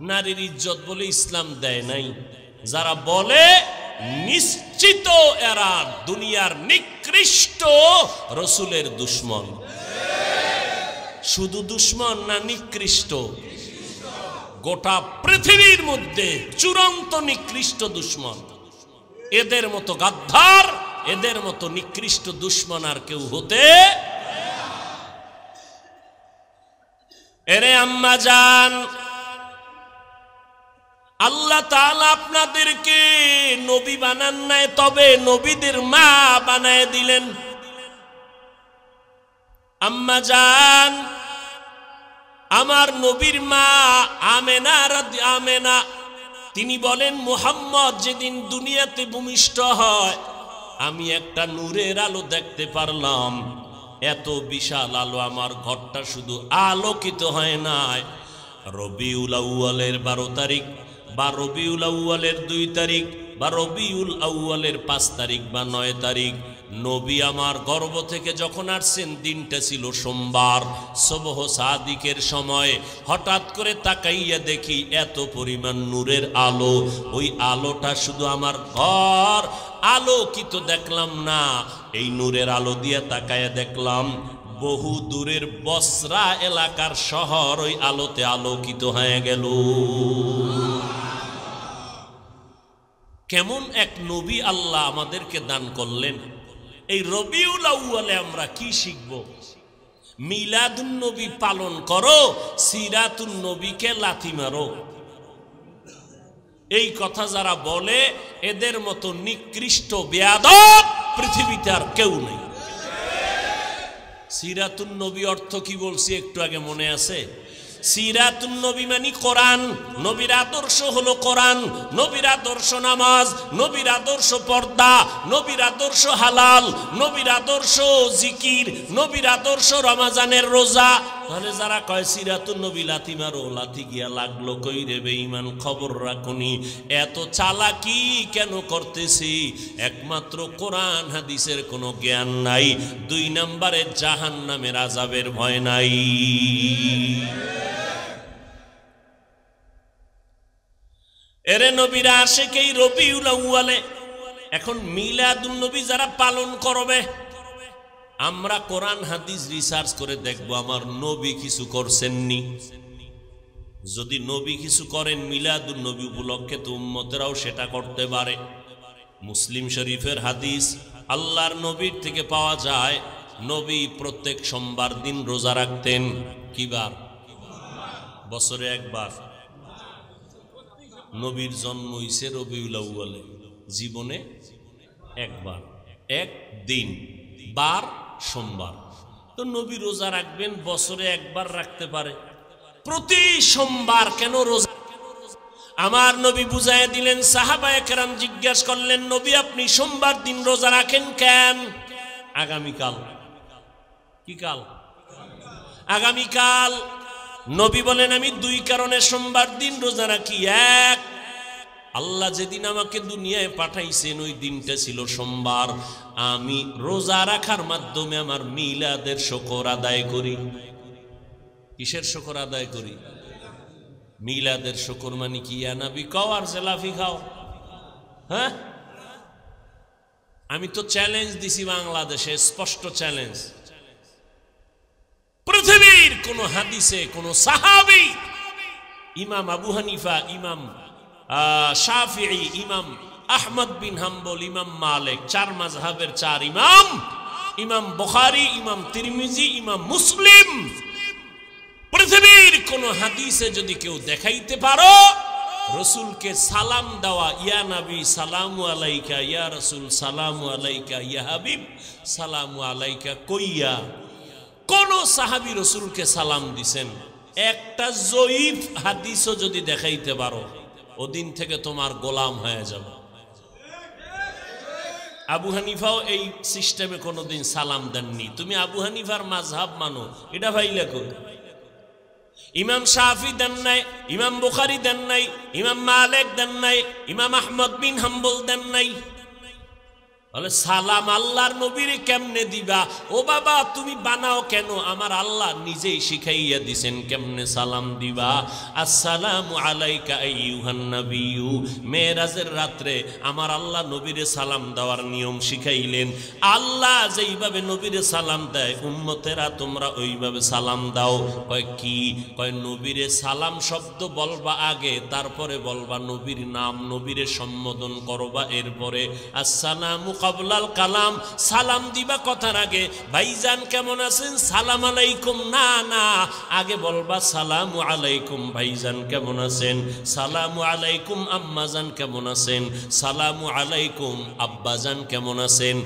নারীর ইজ্জত বলে ইসলাম দেয় নাই, যারা বলে নিশ্চিত এরা দুনিয়ার নিকৃষ্ট রসুলের দুশমন। শুধু দুশমন না নিকৃষ্ট, গোটা পৃথিবীর মধ্যে চূড়ান্ত নিকৃষ্ট দুশমন। এদের মতো গাদ্দার, এদের মতো নিকৃষ্ট দুশমন আর কেউ হতে। এরে আম্মা জান, আল্লাহ তাআলা আপনাদেরকে নবী বানান নাই, তবে নবীদের মা বানায় দিলেন। আম্মা জান আমার নবীর মা আমেনা, তিনি বলেন মুহাম্মদ যেদিন দুনিয়াতে ভূমিষ্ঠ হয় আমি একটা নূরের আলো দেখতে পারলাম। এত বিশাল আলো, আমার ঘরটা শুধু আলোকিত হয় নাই। রবিউল আউয়ালের 12 তারিখ বা রবিউল আউয়ালের 2 তারিখ বা রবিউল আউয়ালের 5 তারিখ বা 9 তারিখ নবী আমার গর্ভ থেকে যখন আসছেন দিনটা ছিল সোমবার, সুবহ সাদিকের সময়। হঠাৎ করে তাকাইয়া দেখি এত পরিমাণ নূরের আলো, ওই আলোটা শুধু আমার ঘর আলোকিত দেখলাম না, এই নূরের আলো দিয়ে তাকাইয়া দেখলাম বহু দূরের বসরা এলাকার শহর ওই আলোতে আলোকিত হয়ে গেল। কেমন এক নবী আল্লাহ আমাদেরকে দান করলেন। এই রবিউল আউয়ালে আমরা কি শিখব? মিলাদুন নবী পালন করো, সিরাতুন নবীকে লাথি মারো। এই কথা যারা বলে এদের মতো নিকৃষ্ট বেয়াদব পৃথিবীতে আর কেউ নেই। সিরাতুন নবী অর্থ কি বলছি একটু আগে মনে আছে? সিরাতুন নবী মানে কোরআন। নবীর আদর্শ হলো কোরআন, নবীর আদর্শ নামাজ, নবীর আদর্শ পর্দা, নবীর আদর্শ হালাল, নবীর আদর্শ জিকির, নবীর আদর্শ রমজানের রোজা। তাহলে যারা কয় সিরাতুন নবী লাথি মারো, লাথি গিয়া লাগলো কই রে বেঈমান, খবর রাখুনি। এত চালাকি কেন করতেছি? একমাত্র কোরআন হাদিসের কোনো জ্ঞান নাই। 2 নম্বরে জাহান্নামের আযাবের ভয় নাই। এরে নবীরা আশিকেই রবিউল আউয়ালে। এখন মিলাদুন নবী যারা পালন করবে, আমরা কোরআন হাদিস রিসার্চ করে দেখব আমার নবী কিছু করছেননি। যদি নবী কিছু করেন মিলাদুন নবী উপলক্ষে তো উম্মতেরাও সেটা করতে পারে। মুসলিম শরীফের হাদিস আল্লাহর নবীর থেকে পাওয়া যায়, নবী প্রত্যেক সোমবার দিন রোজা রাখতেন। কি বার? বছরে একবার। নবীর জন্ম হইছে রবিউল আউয়ালে, জীবনে একবার, এক দিন, বার সোমবার। তো নবী রোজা রাখবেন, বছরে একবার রাখতে পারে, প্রতি সোমবার কেন রোজা? আমার নবী বুঝাইয়া দিলেন। সাহাবায়ে কেরাম জিজ্ঞাসা করলেন নবী আপনি সোমবার দিন রোজা রাখেন কেন? আগামীকাল। কি কাল? আগামীকাল। নবী বলেন আমি 2 কারণে সোমবার দিন রোজা রাখি। এক, আল্লাহ যেদিন আমাকে দুনিয়ায় পাঠাইছেন ওই দিনটা ছিল সোমবার। আমি রোজা রাখার মাধ্যমে আমার মিলাদের শুকর আদায় করি। কিসের শুকর আদায় করি? মিলাদের শুকর মানে কি? নবী কও আর জেলাফি খাও। হ্যাঁ, আমি তো চ্যালেঞ্জ দিছি বাংলাদেশে, স্পষ্ট চ্যালেঞ্জ। পৃথিবীর কোন হাদিসে কোন সাহাবী, ইমাম আবু হানিফা, ইমাম শাফিঈ, ইমাম আহমদ বিন হাম্বল, ইমাম মালিক, 4 মাযহাবের 4 ইমাম ইমাম বুখারী, ইমাম তিরমিজি, ইমাম মুসলিম, পৃথিবীর কোন হাদিসে যদি কেউ দেখাইতে পারো রসুলকে সালাম দেওয়া, ইয়া নবী সালামু আলাইকা, ইয়া রসুল সালামু আলাইকা, ইয়া হাবিব সালামু আলাইকা কইয়া কোন সাহাবী রসুলকে সালাম দিছেন, একটা জয়ীফ হাদিসও যদি দেখাইতে পারো ওদিন থেকে তোমার গোলাম হয়ে যাবে। আবু হানিফাও এই সিস্টেমে কোনোদিন সালাম দেননি। তুমি আবু হানিফার মাযহাব মানো, এটা ভাইলা কই? ইমাম শাফি দেন নাই, ইমাম বুখারী দেন নাই, ইমাম মালিক দেন নাই, ইমাম আহমদ বিন হাম্বল দেন নাই। বলে সালাম আল্লাহর নবীরে কেমনে দিবা? ও বাবা তুমি বানাও কেন? আমার আল্লাহ নিজেই শিখাইয়া দিছেন কেমনে সালাম দিবা। আসসালামু আলাইকা আইয়ুহান নাবিয়্যু, মেরাজের রাত্রে আমার আল্লাহ নবীরে সালাম দেওয়ার নিয়ম শিখাইলেন। আল্লাহ যেইভাবে নবীরে সালাম দেয় উম্মতেরা তোমরা ওইভাবে সালাম দাও। কয় কি? কয় নবীরে সালাম শব্দ বলবা আগে, তারপরে বলবা নবীর নাম, নবীরে সম্বোধন করবা, এরপরে আসসালামু কাবলাল কালাম, সালাম দিবা কথার আগে ভাইজান কেমন আছেন সালাম আলাইকুম না, না আগে বলবা সালামু আলাইকুম ভাইজান কেমন আছেন, সালামু আলাইকুম আম্মাজান কেমন আছেন, সালামু আলাইকুম আব্বাজান কেমন আছেন।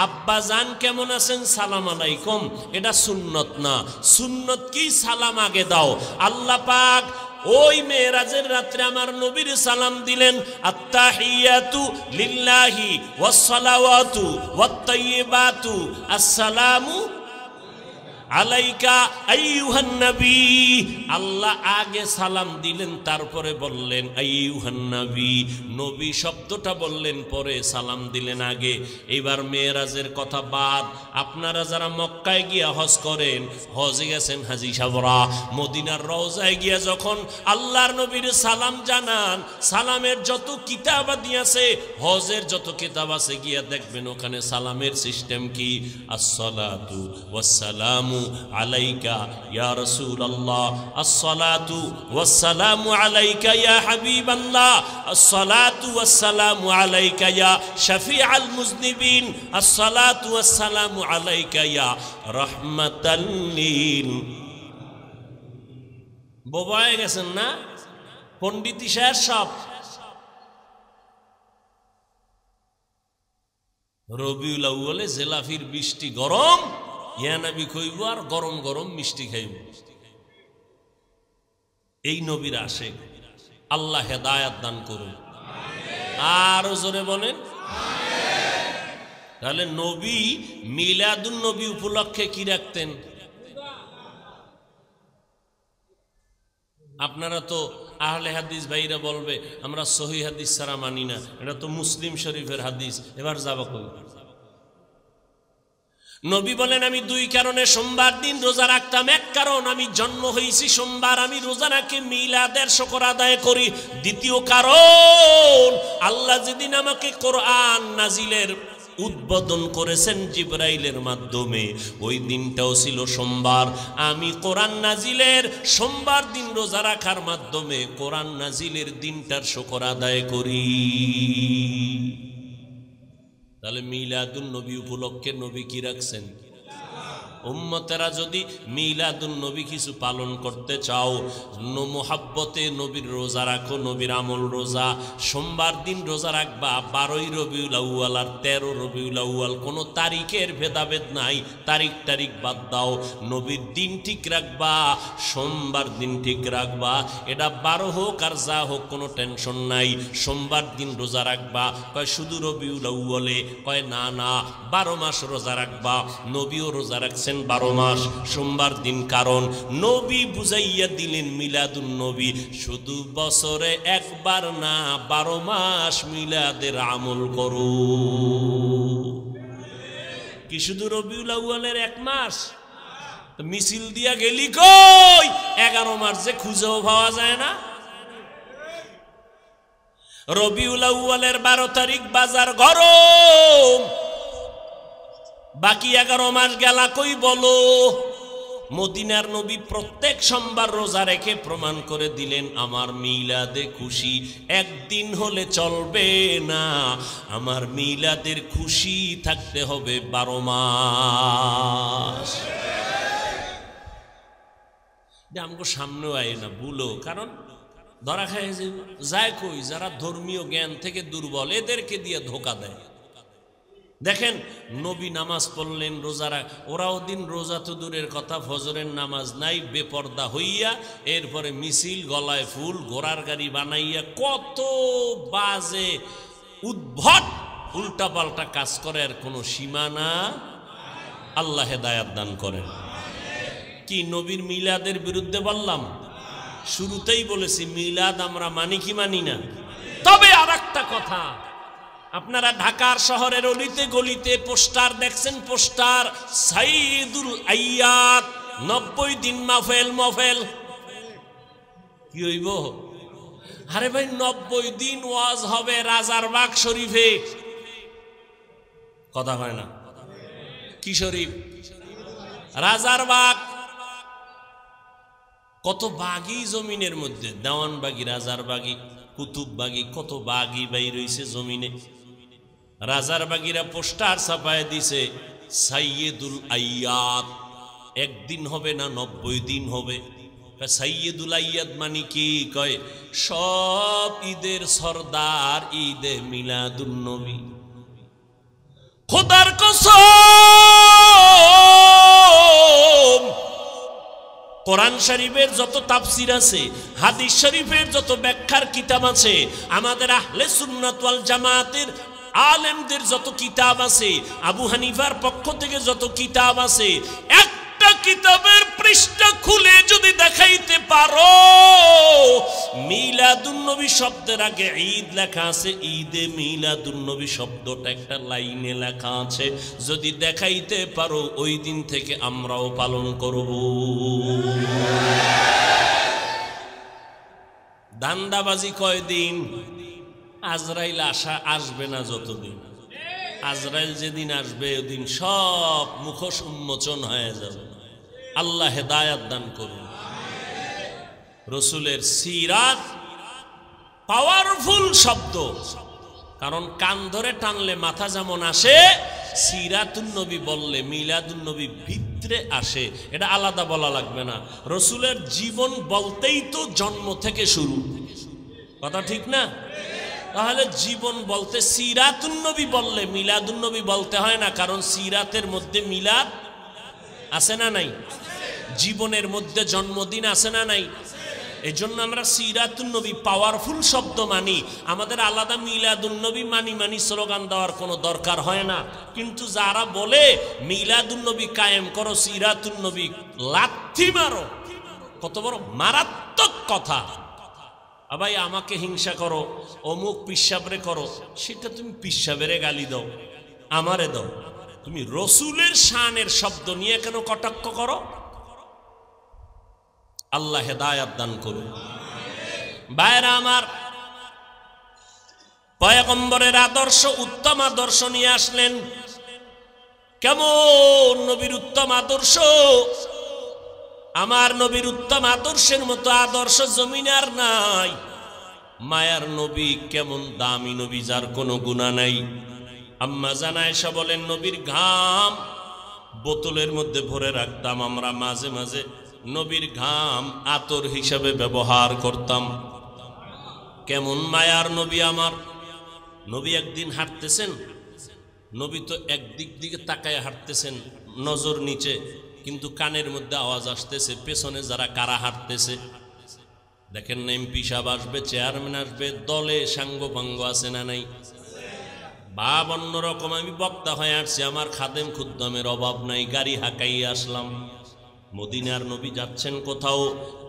আব্বাজান কেমন আছেন সালাম আলাইকুম এটা সুন্নত না। সুন্নত কি? সালাম আগে দাও। আল্লাহ পাক ওই মেরাজের রাত্রে আমার নবীর সালাম দিলেন, আত্তাহিয়াতু লিল্লাহি ওয়াস সালাওয়াতু ওয়াত তাইয়্যিবাতু আসসালামু আলাইকা আইয়ুহান নবী। আল্লাহ আগে সালাম দিলেন, তারপরে বললেন আইয়ুহান নবী, নবী শব্দটা বললেন পরে, সালাম দিলেন আগে। এবার মেরাজের কথা বাদ। আপনারা যারা মক্কায় গিয়া হজ করেন, হজে গেছেন হাজী সাহেবরা, মদিনার রওজায় গিয়া যখন আল্লাহর নবীর সালাম জানান, সালামের যত কিতাব আছে, হজের যত কিতাব আছে, গিয়া দেখবেন ওখানে সালামের সিস্টেম কি? আসসালাতু ওয়াসসালামু আলাইকা ইয়া রাসূলুল্লাহ, আসসালাতু ওয়াসসালামু আলাইকা ইয়া হাবিবাল্লাহ, আসসালাতু ওয়াসসালামু আলাইকা ইয়া শাফিআল মুজনিবিন, আসসালাতু ওয়াসসালামু আলাইকা ইয়া রাহমাতাল লিল। বোবা হয়ে গেছেন না পণ্ডিতি সাহেব সব? রবিউল আউয়ালে জেলাফির বৃষ্টি গরম, ইয়া নবী কইব আর গরম গরম মিষ্টি খাইব। এই নবীর আসে আল্লাহ হেদায়াত দান করুন। আরো জোরে বলেন। তাহলে নবী মিলাদুন নবী উপলক্ষে কি রাখতেন? আপনারা তো আহলে হাদিস ভাইরা বলবে আমরা সহিহ হাদিস ছাড়া মানি না, এটা তো মুসলিম শরীফের হাদিস। এবার যাবা কই? নবী বলেন আমি দুই কারণে সোমবার দিন রোজা রাখতাম। এক কারণ আমি জন্ম হয়েছি সোমবার, আমি রোজা রাখি মিলাদের শুকর আদায় করি। দ্বিতীয় কারণ আল্লাহ যেদিন আমাকে কোরআন নাজিলের উদ্বোধন করেছেন জিবরাইলের মাধ্যমে, ওই দিনটাও ছিল সোমবার। আমি কোরআন নাজিলের সোমবার দিন রোজা রাখার মাধ্যমে কোরআন নাজিলের দিনটার শুকর আদায় করি। তাহলে মিলাদুন নবী উপলক্ষে নবী কি রাখছেন? উম্মতেরা যদি মিলাদুন নবী কিছু পালন করতে চাও, মোহাব্বতে নবীর রোজা রাখো, নবীর আমল রোজা। সোমবার দিন রোজা রাখবা 12ই রবিউল আউয়াল আর 13 রবিউল আউয়াল, কোনো তারিখের ভেদাভেদ নাই, তারিখ বাদ দাও। নবীর দিন ঠিক রাখবা, সোমবার দিন ঠিক রাখবা। এটা 12 হোক আর যা হোক কোনো টেনশন নাই। সোমবার দিন রোজা রাখবা। কয় শুধু রবিউল আউয়ালে? কয় না না, 12 মাস রোজা রাখবা। নবীও রোজা রাখছেন 12 মাস সোমবার দিন। কারণ নবী বুঝাইয়া দিলেন মিলাদুন নবী শুধু বছরে একবার না, 12 মাস মিলাদের আমল করো। কি শুধু রবিউল আউয়ালের 1 মাস? মিছিল দিয়া গেলি কই? 11 মাস যে খুঁজেও পাওয়া যায় না। রবিউল আউয়ালের 12 তারিখ বাজার গরম, বাকি 11 মাস গেলা কই বলো? মদিনার নবী প্রত্যেক সোমবার রোজা রেখে প্রমাণ করে দিলেন আমার মিলাদে খুশি একদিন হলে চলবে না, আমার মিলাদের খুশি থাকতে হবে 12 মাস। আমগো সামনেও আয় না ভুলো, কারণ ধরা খায় যে যায় কই যারা ধর্মীয় জ্ঞান থেকে দুর্বল এদেরকে দিয়ে ধোকা দেয়। দেখেন নবী নামাজ পড়লেন, রোজা ওরাও দিন রোজা তো দূরের কথা, ফজরের নামাজ নাই, বেপর্দা হইয়া এরপরে মিছিল, গলায় ফুল, ঘোড়ার গাড়ি বানাইয়া কত বাজে উদ্ভট উল্টাপাল্টা কাজ করে, আর কোনো সীমানা। আল্লাহ হেদায়াত দান করেন। কি নবীর মিলাদের বিরুদ্ধে বললাম? শুরুতেই বলেছি মিলাদ আমরা মানি কি মানি না। তবে আর একটা কথা, আপনারা ঢাকার শহরের অলিতে গলিতে পোস্টার দেখছেন, পোস্টার সাইয়্যিদুল আইয়াত 90 দিন মাহফিল। মাহফিল কি হইব? আরে ভাই 90 দিন ওয়াজ হবে রাজারবাগ শরীফে। কথা হয় না? কি শরীফ? রাজারবাগ। কত বাগি জমিনের মধ্যে, দেওয়ানবাগি, রাজারবাগি, কুতুববাগি, কত বাগি বাই রয়েছে জমিনে। রাজারবাগিরা পোস্টার ছাপায় দিছে সাইয়্যিদুল আইয়াত, একদিন হবে না 90 দিন হবে। সাইয়্যিদুল আইয়াত মানে কি? কয় সব ঈদের সরদার ঈদে মিলাদুন নবী। খোদার কসম, কোরআন শরীফের যত তাফসির আছে, হাদিস শরীফের যত ব্যাখ্যার কিতাব আছে, আমাদের আহলে সুন্নাত ওয়াল জামাতের আলেমদের যত কিতাব আছে, আবু হানিফার পক্ষ থেকে যত কিতাব আছে, একটা কিতাবের পৃষ্ঠা খুলে যদি দেখাইতে পারো মিলাদুন নবী শব্দের আগে ঈদ লেখা আছে, ঈদে মিলাদুন নবী শব্দটা একটা লাইনে লেখা আছে, যদি দেখাইতে পারো ওই দিন থেকে আমরাও পালন করব। দান্দাবাজি কয়দিন? আজরাইল আসবে না যতদিন, আজরাইল যেদিন আসবে ওদিন সব মুখোশ উন্মোচন হয়ে যাবে। আল্লাহ হেদায়াত দান করুন। রসুলের সিরাত পাওয়ারফুল শব্দ, কারণ কান ধরে টানলে মাথা যেমন আসে, সিরাতুন নবী বললে মিলাদুন নবী ভিতরে আসে। এটা আলাদা বলা লাগবে না। রসুলের জীবন বলতেই তো জন্ম থেকে শুরু, কথা ঠিক না? তাহলে জীবন বলতে সিরাতুন নবী বললে মিলাদুন নবী বলতে হয় না, কারণ সিরাতের মধ্যে মিলাদ আছে না নাই? জীবনের মধ্যে জন্মদিন আছে না নাই? এই জন্য আমরা সিরাতুন নবী পাওয়ারফুল শব্দ মানি, আমাদের আলাদা মিলাদুন নবী মানি স্লোগান দেওয়ার কোনো দরকার হয় না। কিন্তু যারা বলে মিলাদুন নবী কায়েম করো, সিরাতুন নবী লাথি মারো, কত বড় মারাত্মক কথা। ভাই আমাকে হিংসা করো, অমুক পিসাবরে করো, সেটা তুমি পিসাবেরে গালি দাও, আমারে দাও, তুমি রসুলের শানের শব্দ নিয়ে কেন কটাক্ষ করো? আল্লাহ হেদায়াত দান করুন। ভাইরা আমার, পয়গম্বরের আদর্শ, উত্তম আদর্শ নিয়ে আসলেন। কেমন নবীর উত্তম আদর্শ! আমার নবীর উত্তম আদর্শের মতো আদর্শ জমিনে আর নাই। মায়ার নবী কেমন দামি নবী, যার কোনো গুনাহ নাই। আম্মা জান আয়েশা বলেন, নবীর ঘাম বোতলের মধ্যে ভরে রাখতাম আমরা, মাঝে মাঝে নবীর ঘাম আতর হিসাবে ব্যবহার করতাম। কেমন মায়ার নবী আমার! নবী একদিন হাঁটতেছেন, নবী তো একদিক দিকে তাকায় হাঁটতেছেন, নজর নিচে, কিন্তু কানের মধ্যে আওয়াজ আসতেছে পেছনে যারা কারা হাঁটতেছে। দেখেন না, এমপি সাহেব আসবে, চেয়ারম্যান আসবে, দলে সাঙ্গ পাঙ্গ আছে না নাই? ভাব অন্যরকম। আমি বক্তা হয়ে আসছি, আমার খাদেম খুদ্দমের অভাব নাই, গাড়ি হাঁকাই আসলাম। মদিনার নবী যাচ্ছেন কোথাও,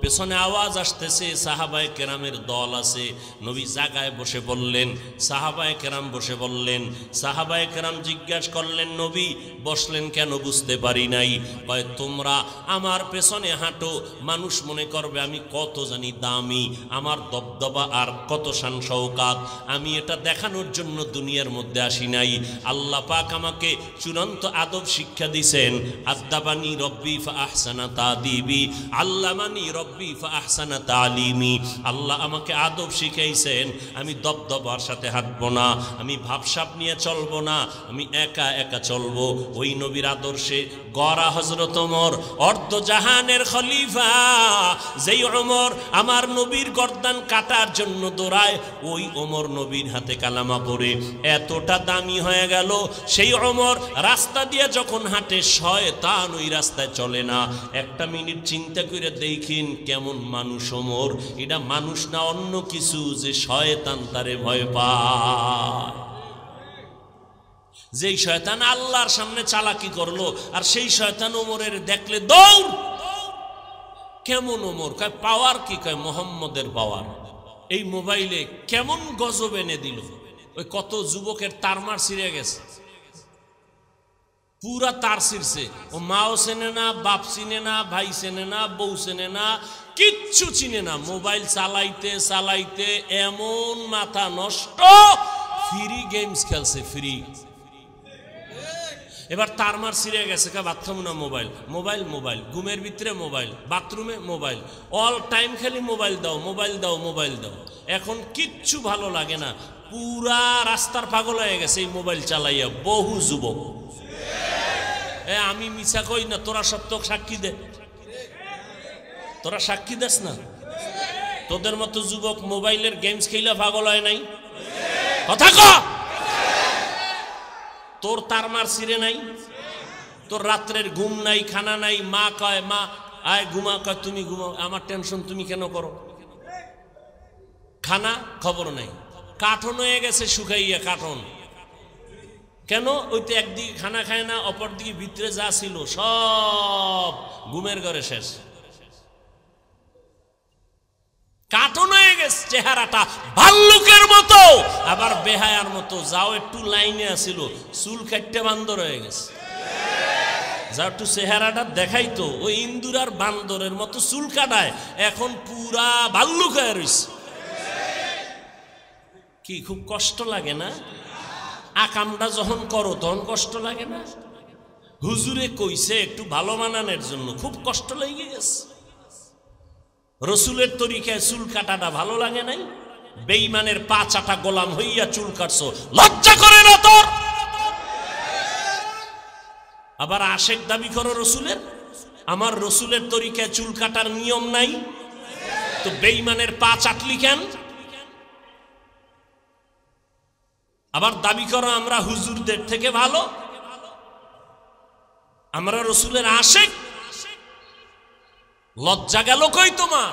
পেছনে আওয়াজ আসতেছে, সাহাবায়ে কেরামের দল আছে। নবী জায়গায় বসে বললেন, সাহাবায়ে কেরাম বসে বললেন। সাহাবায়ে কেরাম জিজ্ঞাসা করলেন, নবী বসলেন কেন? বুঝতে পারি নাই। কয়, তোমরা আমার পেছনে হাঁটো, মানুষ মনে করবে আমি কত জানি দামি, আমার দবদবা আর কত শান শওকাত। আমি এটা দেখানোর জন্য দুনিয়ার মধ্যে আসি নাই। আল্লাহ পাক আমাকে চূড়ান্ত আদব শিক্ষা দিয়েছেন, আদাবানি রব্বি ফা আহসান আহসানা তাদিবি, আল্লামানি রব্বি ফাআহসানা তালিমি। আল্লাহ আমাকে আদব শিখাইছেন, আমি দবদবার সাথে হাঁটবো না, আমি ভাবসাব নিয়ে চলবো না, আমি একা একা চলবো। ওই নবীর আদর্শে গড়া হযরত ওমর, অর্ধ জাহানের খলিফা। যেই ওমর আমার নবীর গর্দান কাটার জন্য দৌড়ায়, ওই ওমর নবীর হাতে কালামা পড়ে এতটা দামি হয়ে গেল, সেই ওমর রাস্তা দিয়ে যখন হাঁটে শয়তান ওই রাস্তায় চলে না। একটা মিনিট চিন্তা করে দেখিন কেমন মানুষ ওমর। এটা মানুষ না অন্য কিছু যে শয়তান তারে ভয় পায়। যেই শয়তান আল্লাহর সামনে চালাকি করলো, আর সেই শয়তান ওমরের দেখলে দৌড়। কেমন ওমর? কয় পাওয়ার কি? কয় মোহাম্মদের পাওয়ার। এই মোবাইলে কেমন গজব এনে দিল। ওই কত যুবকের তারমার ছিঁড়ে গেছে, পুরা তার ছিঁড়ছে। ও মাও চেনে না, বাপ চিনে না, ভাই চেনে না, বউ চেনে না, কিচ্ছু চিনে না। মোবাইল চালাইতে চালাইতে এমন মাথা নষ্ট, ফ্রি গেমস খেলছে, ফ্রি। এবার তারমার ছিঁড়ে গেছে, বাথরুম না মোবাইল, মোবাইল মোবাইল, ঘুমের ভিতরে মোবাইল, বাথরুমে মোবাইল, অল টাইম খালি মোবাইল দাও, মোবাইল দাও, মোবাইল দাও। এখন কিচ্ছু ভালো লাগে না, পুরা রাস্তার পাগল হয়ে গেছে এই মোবাইল চালাইয়া বহু যুবক। আমি মিছা কই না, তোরা সব তো সাক্ষী দে, তোরা সাক্ষী দেস না? তোদের মতো যুবক মোবাইলের গেমস খেলা পাগল হয় নাই? কথা ক। তোর তারমার ছিঁড়ে নাই? তোর রাত্রের ঘুম নাই, খানা নাই, মা কয় মা আয় ঘুমা, কয় তুমি ঘুমাও, আমার টেনশন তুমি কেন করো? খানা খবর নাই, কাঠন হয়ে গেছে শুকাইয়া কাঠন। কেন? ওই তো একদিকে খানা খায় না, অপর দিকে ভিতরে যা ছিল সব ঘুমের ঘরে শেষ, কাঠন হয়ে গেছে। চেহারাটা ভাল্লুকের মতো, আবার বেহায়ার মতো। যাও একটু লাইনে আসিল, চুল কাটতে বান্দর হয়ে গেছে। যাও একটু চেহারাটা দেখাইতো, ওই ইন্দুর আর বান্দরের মতো চুল কাটায়, এখন পুরা ভাল্লুক হয়ে রয়েছে। কি খুব কষ্ট লাগে না? আকামটা যখন করো তখন কষ্ট লাগে না? হুজুরে কইছে একটু ভালো মানানোর জন্য, খুব কষ্ট লেগে গেছে। রসুলের তরিকায় চুল কাটাটা ভালো লাগে নাই? বেঈমানের পা চাটা গোলাম হইয়া চুল কাটছো, লজ্জা করে না তোর? আবার আশেক দাবি করো রসুলের। আমার রসুলের তরিকায় চুল কাটার নিয়ম নাই, তো বেঈমানের পা চাটলি কেন? আবার দাবি করো আমরা হুজুরদের থেকে ভালো, আমরা রসুলের আশেক। লজ্জা গেল কই তোমার?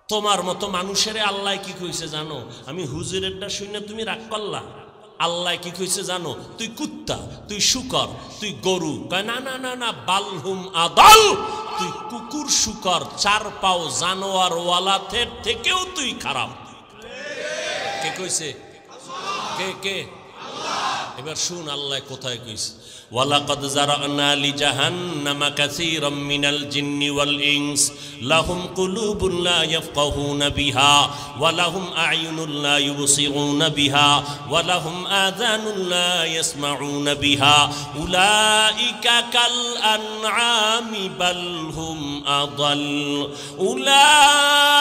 তোমার মতো মানুষের আল্লাহ কি কইছে জানো? আমি হুজুরেরটা শুনে তুমি রাগ করলা। আল্লাহ কি কইছে জানো? তুই কুত্তা, তুই শুকর, তুই গরু। কয় না না না না, বালহুম আদাল, তুই কুকুর শুকর চার পাও জানোয়ার ওয়ালাদের থেকেও তুই খারাপ। কে কইছে? কে কে? এবার শুন আল্লাহ কোথায় কইছে। ওয়ালাকাদ যারানা লিজাহান্নামা কাসীরাম মিনাল জিন্নি ওয়াল ইনস লাহুম কুলুবুন লা ইয়াফকাহুনা বিহা ওয়া লাহুম আ'য়ুনুন লা ইউবসিরুনা বিহা ওয়া লাহুম আযানুন লা ইয়াসমাউনা বিহা উলাইকা কাল আনআমি বাল হুম আদাল উলাইকা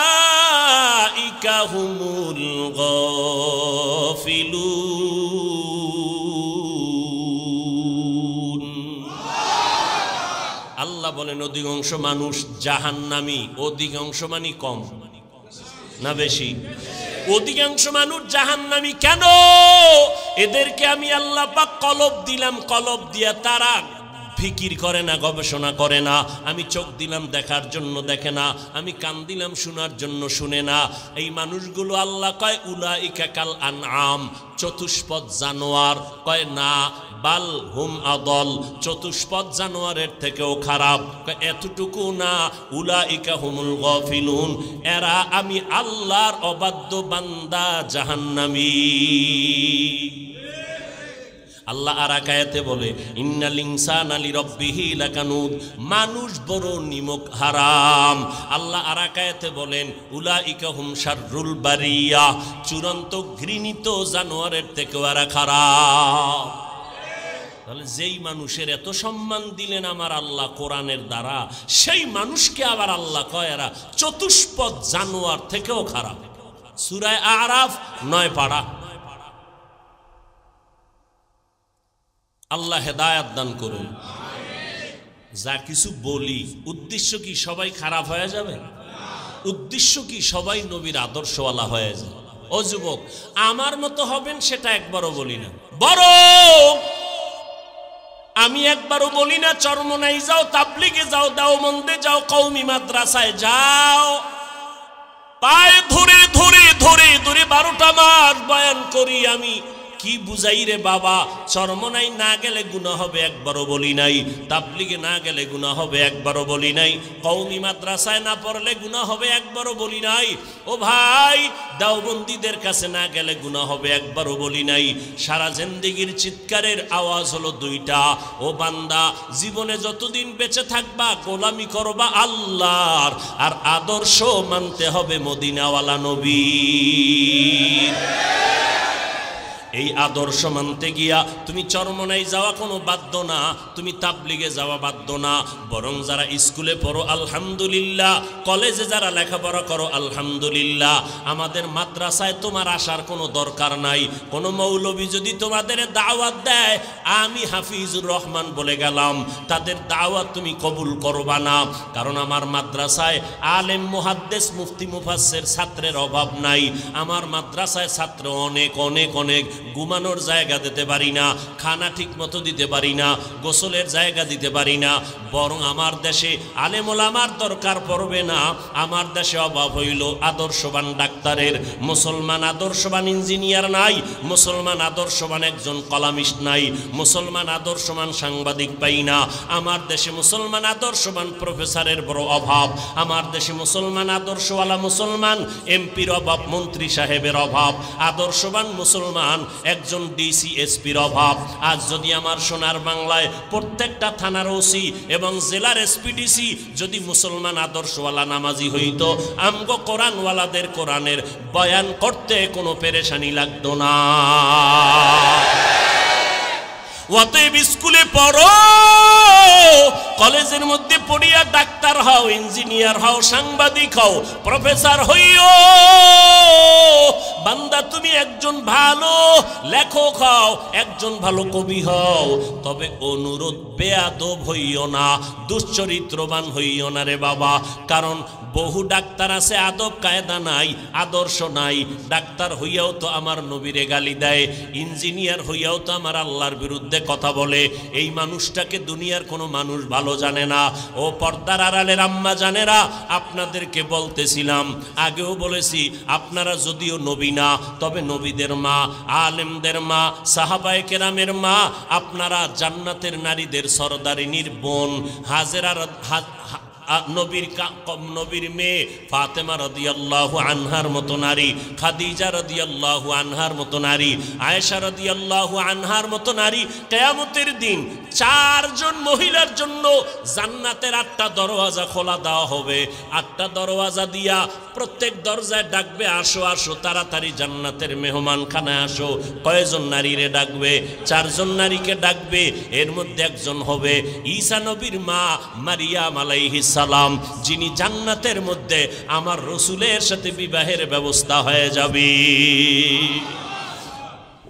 হুমুল গাফিলুন। আল্লাহ বলেন অধিকাংশ মানুষ জাহান্নামী। অধিকাংশ মানে কম না বেশি? অধিকাংশ মানুষ জাহান্নামী। কেন? এদেরকে আমি আল্লাহ পাক কলব দিলাম, কলব দিয়া তারা ফিকির করে না, গবেষণা করে না। আমি চোখ দিলাম দেখার জন্য দেখে না, আমি কান দিলাম শোনার জন্য শুনে না। এই মানুষগুলো আল্লাহ কয় উলাইকা কাল আনআম, চতুষ্পদ জানোয়ার। কয় না, বাল হুম আদল, চতুষ্পদ জানোয়ারের থেকেও খারাপ। এতটুকু না, উলাইকা হুমুল গাফিলুন, এরা আমি আল্লাহর অবাধ্য বান্দা জাহান্নামী। আল্লাহ আর এক আয়াতে বলে ইন্নাল ইনসানা লিরাব্বিহি লাকানুদ, মানুষ বড় নিমক হারাম। আল্লাহ আর এক আয়াতে বলেন উলাইকা হুম শাররুল বারিয়া, চূড়ান্ত ঘৃণিত জানোয়ারের থেকেও এরা খারাপ। তাহলে যেই মানুষের এত সম্মান দিলেন আমার আল্লাহ কোরআনের দ্বারা, সেই মানুষকে আবার আল্লাহ কয় এরা চতুষ্পদ জানোয়ার থেকেও খারাপ। সূরা আরাফ 9 পারা। আল্লাহ হেদায়েত দান করুন। যা কিছু বলি উদ্দেশ্য কি সবাই খারাপ হয়ে যাবে? উদ্দেশ্য কি সবাই নবীর আদর্শওয়ালা হয়ে যায়? ও যুবক, আমার মতো হবেন সেটা একবারও বলি না, বরং আমি একবারও বলি না চরমনাই যাও, তাবলিগে যাও, দেওবন্দে যাও, কওমি মাদ্রাসায় যাও, পায়ে ধরে ধরে ধরে ধরে 12টা মাস বয়ান করি আমি। কি বুঝাই রে বাবা? চরমনাই না গেলে গুনাহ হবে একবারও বলি নাই, তাবলিগে না গেলে গুনাহ হবে একবারও বলি নাই, কওমি মাদ্রাসায় না পড়লে গুনাহ হবে একবারও বলি নাই। ও ভাই, দেওবন্দীদের কাছে না গেলে গুনাহ হবে একবারও বলি নাই। সারা জিন্দেগির চিৎকারের আওয়াজ হলো 2টা, ও বান্দা জীবনে যতদিন বেঁচে থাকবা গোলামি করবা আল্লাহর, আর আদর্শ মানতে হবে মদিনাওয়ালা নবীর। এই আদর্শ মানতে গিয়া তুমি চরমনাই যাওয়া কোনো বাধ্য না, তুমি তাবলিগে যাওয়া বাধ্য না, বরং যারা স্কুলে পড়ো আলহামদুলিল্লাহ, কলেজে যারা লেখাপড়া করো আলহামদুলিল্লাহ, আমাদের মাদ্রাসায় তোমার আসার কোনো দরকার নাই। কোনো মৌলবী যদি তোমাদের দাওয়াত দেয়, আমি হাফিজুর রহমান বলে গেলাম, তাদের দাওয়াত তুমি কবুল করবা না, কারণ আমার মাদ্রাসায় আলেম মুহাদ্দিস মুফতি মুফাসসির ছাত্রের অভাব নাই। আমার মাদ্রাসায় ছাত্র অনেক অনেক অনেক। ঘুমানোর জায়গা দিতে পারি না, খানা ঠিক মতো দিতে পারি না, গোসলের জায়গা দিতে পারি না, বরং আমার দেশে আলেম ওলামার দরকার পড়বে না। আমার দেশে অভাব হইল আদর্শবান ডাক্তারের, মুসলমান আদর্শবান ইঞ্জিনিয়ার নাই, মুসলমান আদর্শবান একজন কলামিস্ট নাই, মুসলমান আদর্শবান সাংবাদিক পাই না। আমার দেশে মুসলমান আদর্শবান প্রফেসরের বড় অভাব। আমার দেশে মুসলমান আদর্শওয়ালা মুসলমান এমপির অভাব, মন্ত্রী সাহেবের অভাব, আদর্শবান মুসলমান একজন ডিসি এসপির অভাব। আজ যদি আমার সোনার বাংলায় প্রত্যেকটা থানার ওসি এবং জেলার এসপিডিসি যদি মুসলমান আদর্শওয়ালা নামাজি হইতো, আমগো কোরআনওয়ালাদের কোরআনের বয়ান করতে কোনো পেরেশানি লাগতো না। অতএব স্কুলে পড়ো, কলেজের মধ্যে পড়িয়া ডাক্তার হও, ইঞ্জিনিয়ার হও, সাংবাদিক হও, প্রফেসর হইও। বান্দা তুমি একজন ভালো লেখক হও, একজন ভালো কবি হও, তবে অনুরোধ বেয়াদব হইও না, দুশ্চরিত্রবান হইও না রে বাবা। কারণ বহু ডাক্তার আছে আদব কায়দা নাই, আদর্শ নাই। ডাক্তার হইয়াও তো আমার নবীরে গালি দেয়, ইঞ্জিনিয়ার হইয়াও তো আমার আল্লাহর বিরুদ্ধে কথা বলে। এই মানুষটাকে দুনিয়ার কোনো মানুষ ভালো জানে না। ও পর্দার আড়ালের আম্মা জানেরা, আপনাদেরকে বলতেছিলাম, আগেও বলেছি, আপনারা যদিও নবী না, তবে নবীদের মা, আলেমদের মা, সাহাবায়ে কেরামের মা, আপনারা জান্নাতের নারীদের সরদারিনীর বোন, হাজেরা নবীর মেয়ে ফাতেমা রাদিয়াল্লাহু আনহার মতো নারী, খাদিজা রাদিয়াল্লাহু আনহার মতো নারী, আয়েশা রাদিয়াল্লাহু আনহার মতো নারী। কিয়ামতের দিন 4 জন মহিলার জন্য জান্নাতের 8টা দরওয়াজা খোলা দেওয়া হবে। 8টা দরওয়াজা দিয়া প্রত্যেক দরজায় ডাকবে, আসো আসো, তাড়াতাড়ি জান্নাতের মেহমানখানায় আসো। কয়জন নারীরে ডাকবে? 4 জন নারীকে ডাকবে। এর মধ্যে একজন হবে ঈসা নবীর মা মারিয়াম আলাইহিস সালাম, যিনি জান্নাতের মধ্যে আমার রসুলের সাথে বিবাহের ব্যবস্থা হয়ে যাবে।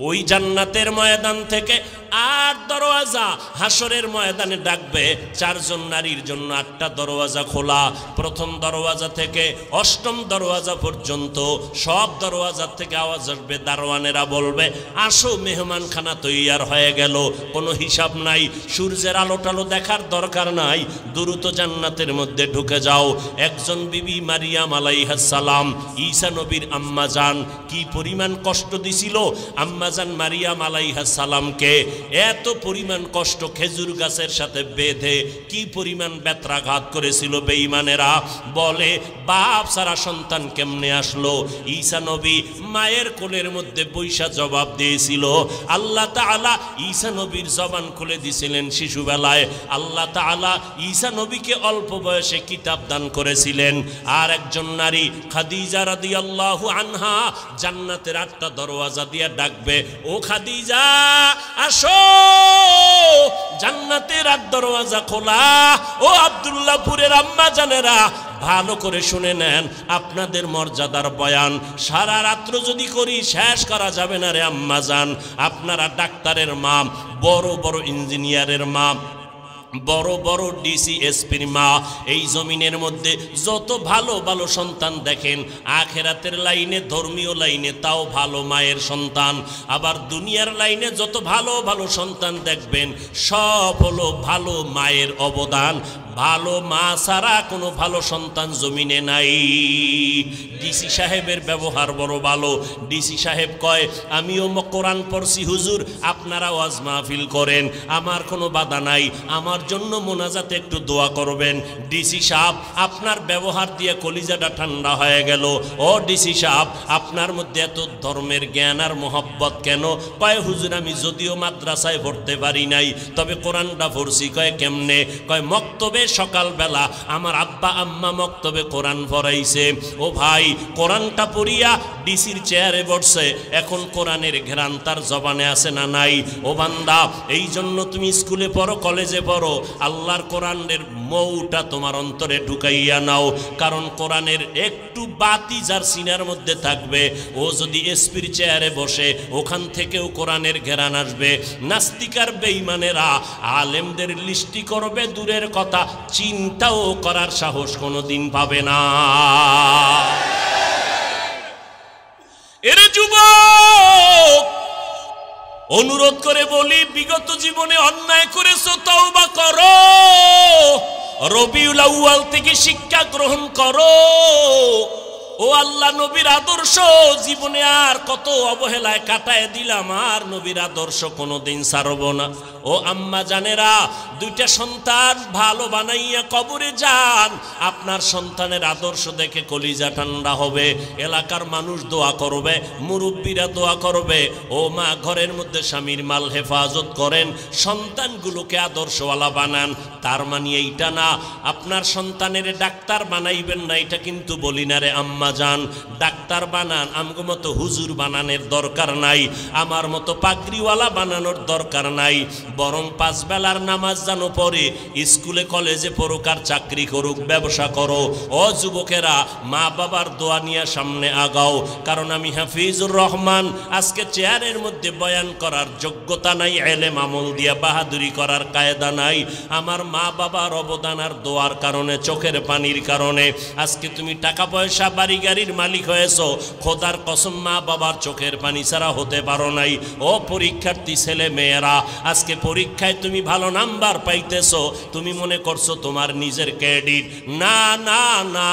ওই জান্নাতের ময়দান থেকে 8 দরওয়াজা হাসরের ময়দানে ডাকবে। 4 জন নারীর জন্য 8টা দরওয়াজা খোলা। প্রথম দরওয়াজা থেকে 8ম দরওয়াজা পর্যন্ত সব দরওয়াজা থেকে আওয়াজ আসবে, দারোয়ানেরা বলবে, আসো, মেহমানখানা তৈয়ার হয়ে গেল। কোনো হিসাব নাই, সূর্যের আলো টালো দেখার দরকার নাই, দ্রুত জান্নাতের মধ্যে ঢুকে যাও। একজন বিবি মারিয়াম আলাইহিস সালাম, ঈসা নবীর আম্মা জান, কি পরিমাণ কষ্ট দিছিল আম্মাজান মারিয়াম আলাইহিস সালামকে। এত পরিমাণ কষ্ট, খেজুর গাছের সাথে বেঁধে কি পরিমাণ বেত্রাঘাত করেছিল বেঈমানেরা। বলে, বাপ সারা সন্তান কেমনে আসলো? ঈসা নবী মায়ের কোলের মধ্যে বৈশা জবাব দিয়েছিল। আল্লাহ তাআলা ঈসা নবীর জবান খুলে দিয়েছিলেন শিশুবেলায়। আল্লাহ তাআলা ঈসা নবীকে অল্প বয়সে কিতাব দান করেছিলেন। আর একজন নারী খাদিজা রাদিয়াল্লাহু আনহা জান্নাতের 8টা দরওয়াজা দিয়ে ডাকবে, ও খাদিজা আসো, আসো, জান্নাতের দরওয়াজা খোলা। ও আব্দুল্লাহপুরের আম্মা জানেরা, ভালো করে শুনে নেন, আপনাদের মর্যাদার বয়ান সারা রাত্র যদি করি শেষ করা যাবে না রে আম্মা জান। আপনারা ডাক্তারের মা, বড় বড় ইঞ্জিনিয়ারের মা, বড় বড় ডিসি এসপির মা, এই জমিনের মধ্যে যত ভালো ভালো সন্তান দেখেন, আখেরাতের লাইনে ধর্মীয় লাইনে তাও ভালো মায়ের সন্তান, আবার দুনিয়ার লাইনে যত ভালো ভালো সন্তান দেখবেন সব হলো ভালো মায়ের অবদান। ভালো মা ছাড়া কোনো ভালো সন্তান জমিনে নাই। ডিসি সাহেবের ব্যবহার বড় ভালো। ডিসি সাহেব কয়, আমিও কোরআন পড়ছি হুজুর, আপনারা ওয়াজ মাহফিল করেন, আমার কোনো বাধা নাই, আমার জন্য মোনাজাতে একটু দোয়া করবেন। ডিসি সাহেব আপনার ব্যবহার দিয়ে কলিজাটা ঠান্ডা হয়ে গেল। ও ডিসি সাহেব, আপনার মধ্যে এত ধর্মের জ্ঞান আর মোহব্বত কেন? কয় হুজুর, আমি যদিও মাদ্রাসায় পড়তে পারি নাই, তবে কোরআনটা পড়ছি। কয় কেমনে? কয় মক্তবে সকালবেলা আমার আব্বা আম্মা মক্তবে কোরআন পড়াইছে। ও ভাই, কোরআনটা পড়িয়া ডিসির চেয়ারে বসছে, এখন কোরআনের ঘ্রাণ তার জবানে আছে না নাই? ও বান্দা, এই জন্য তুমি স্কুলে পড়ো, কলেজে পড়ো, আল্লাহর কোরআনের মৌটা তোমার অন্তরে ঢুকাইয়া নাও। কারণ কোরআনের একটু বাতি যার সিনার মধ্যে থাকবে, ও যদি এসপির চেয়ারে বসে, ওখান থেকেও কোরআনের ঘ্রাণ আসবে। নাস্তিকার বেঈমানেরা আলেমদের লিস্টি করবে দূরের কথা, চিন্তাও করার সাহস কোনোদিন পাবে না। এরে যুবক, অনুরোধ করে বলি, বিগত জীবনে অন্যায় করেছো, তওবা করো, রবিউল আউয়াল থেকে শিক্ষা গ্রহণ করো। ও আল্লাহ, নবীর আদর্শ জীবনে আর কত অবহেলায় কাটায় দিলাম, আর নবীর আদর্শ কোনোদিন ছাড়ব না। ও আম্মা জানেরা, দুইটা সন্তান ভালো বানাইয়া কবরে যান, আপনার সন্তানের আদর্শ দেখে কলিজা ঠান্ডা হবে, এলাকার মানুষ দোয়া করবে, মুরব্বীরা দোয়া করবে। ও মা, ঘরের মধ্যে স্বামীর মাল হেফাজত করেন, সন্তানগুলোকে আদর্শওয়ালা বানান। তার মানে এইটা না আপনার সন্তানের ডাক্তার বানাইবেন না, এটা কিন্তু বলি না রে আম্মা জান। ডাক্তার বানান, আমগো মতো হুজুর বানানোর দরকার নাই, আমার মতো পাগড়িওয়ালা বানানোর দরকার নাই, বরং 5 বেলার নামাজ জানো পড়ে, স্কুলে কলেজে পড়ুক আর চাকরি করুক, ব্যবসা করো। ও যুবকেরা, মা বাবার দোয়া নিয়ে সামনে আগাও। কারণ আমি হাফিজুর রহমান, আজকে চেয়ারের মধ্যে বয়ান করার যোগ্যতা নাই, এলেম আমল দিয়া বাহাদুরি করার কায়দা নাই। আমার মা বাবার অবদান আর দোয়ার কারণে, চোখের পানির কারণে আজকে তুমি টাকা পয়সা বাড়ি গাড়ির মালিক হয়েছো। খোদার কসম, মা বাবার চোখের পানি ছাড়া হতে পারো নাই। ও পরীক্ষার্থী ছেলে মেয়েরা, আজকে পরীক্ষায় তুমি ভালো নাম্বার পাইতেছো, তুমি মনে করছো তোমার নিজের ক্রেডিট। না না না,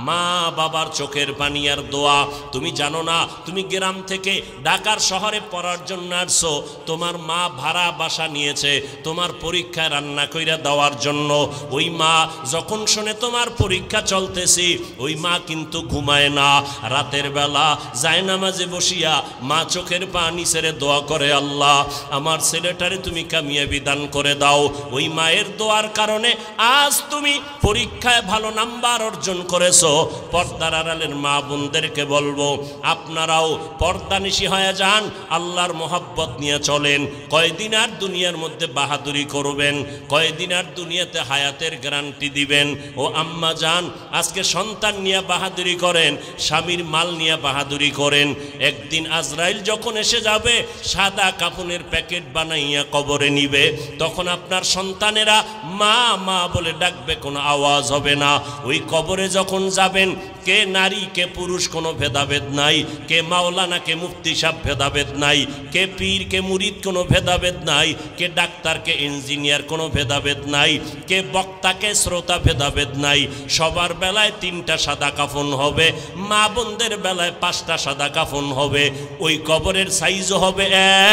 মা বাবার চোখের পানি আর দোয়া। তুমি জানো না, তুমি গ্রাম থেকে ঢাকার শহরে পড়ার জন্য আসছো, তোমার মা ভাড়া বাসা নিয়েছে তোমার পরীক্ষায় রান্না কইরা দেওয়ার জন্য। ওই মা যখন শোনে তোমার পরীক্ষা চলতেছি, ওই মা কিন্তু ঘুমায় না, রাতের বেলা জায়নামাজে বসিয়া মা চোখের পানি ছেড়ে দোয়া করে, আল্লাহ আমার ছেলেটারে তুমি কামিয়াবি দান করে দাও। ওই মায়ের দোয়ার কারণে আজ তুমি পরীক্ষায় ভালো নাম্বার অর্জন করেছো। পর্দার আড়ালের মা বোনদেরকে বলবো, আপনারাও পর্দানিশী হয়ে যান, আল্লাহর মোহাব্বত নিয়ে চলেন। কয়দিন আর দুনিয়ার মধ্যে বাহাদুরি করবেন, কয়দিন আর দুনিয়াতে হায়াতের গ্যারান্টি দিবেন। ও আম্মা জান, আজকে সন্তান নিয়ে বাহাদুরি করেন, স্বামীর মাল নিয়ে বাহাদুরি করেন। একদিন আজরাইল যখন এসে যাবে, সাদা কাপনের প্যাকেট বানাইয়া কবরে নিবে, তখন আপনার সন্তানেরা মা মা বলে ডাকবে, কোনো আওয়াজ হবে না। ওই কবরে যখন যাবেন, কে নারী কে পুরুষ কোনো ভেদাভেদ নাই, কে মাওলানা কে মুফতি সাহেব ভেদাভেদ নাই, কে পীর কে মুরিদ কোনো ভেদাভেদ নাই, কে ডাক্তার কে ইঞ্জিনিয়ার কোনো ভেদাভেদ নাই, কে বক্তা কে শ্রোতা ভেদাভেদ নাই। সবার বেলায় 3টা সাদা কাফন হবে, মা বোনদের বেলায় 5টা সাদা কাফন হবে। ওই কবরের সাইজও হবে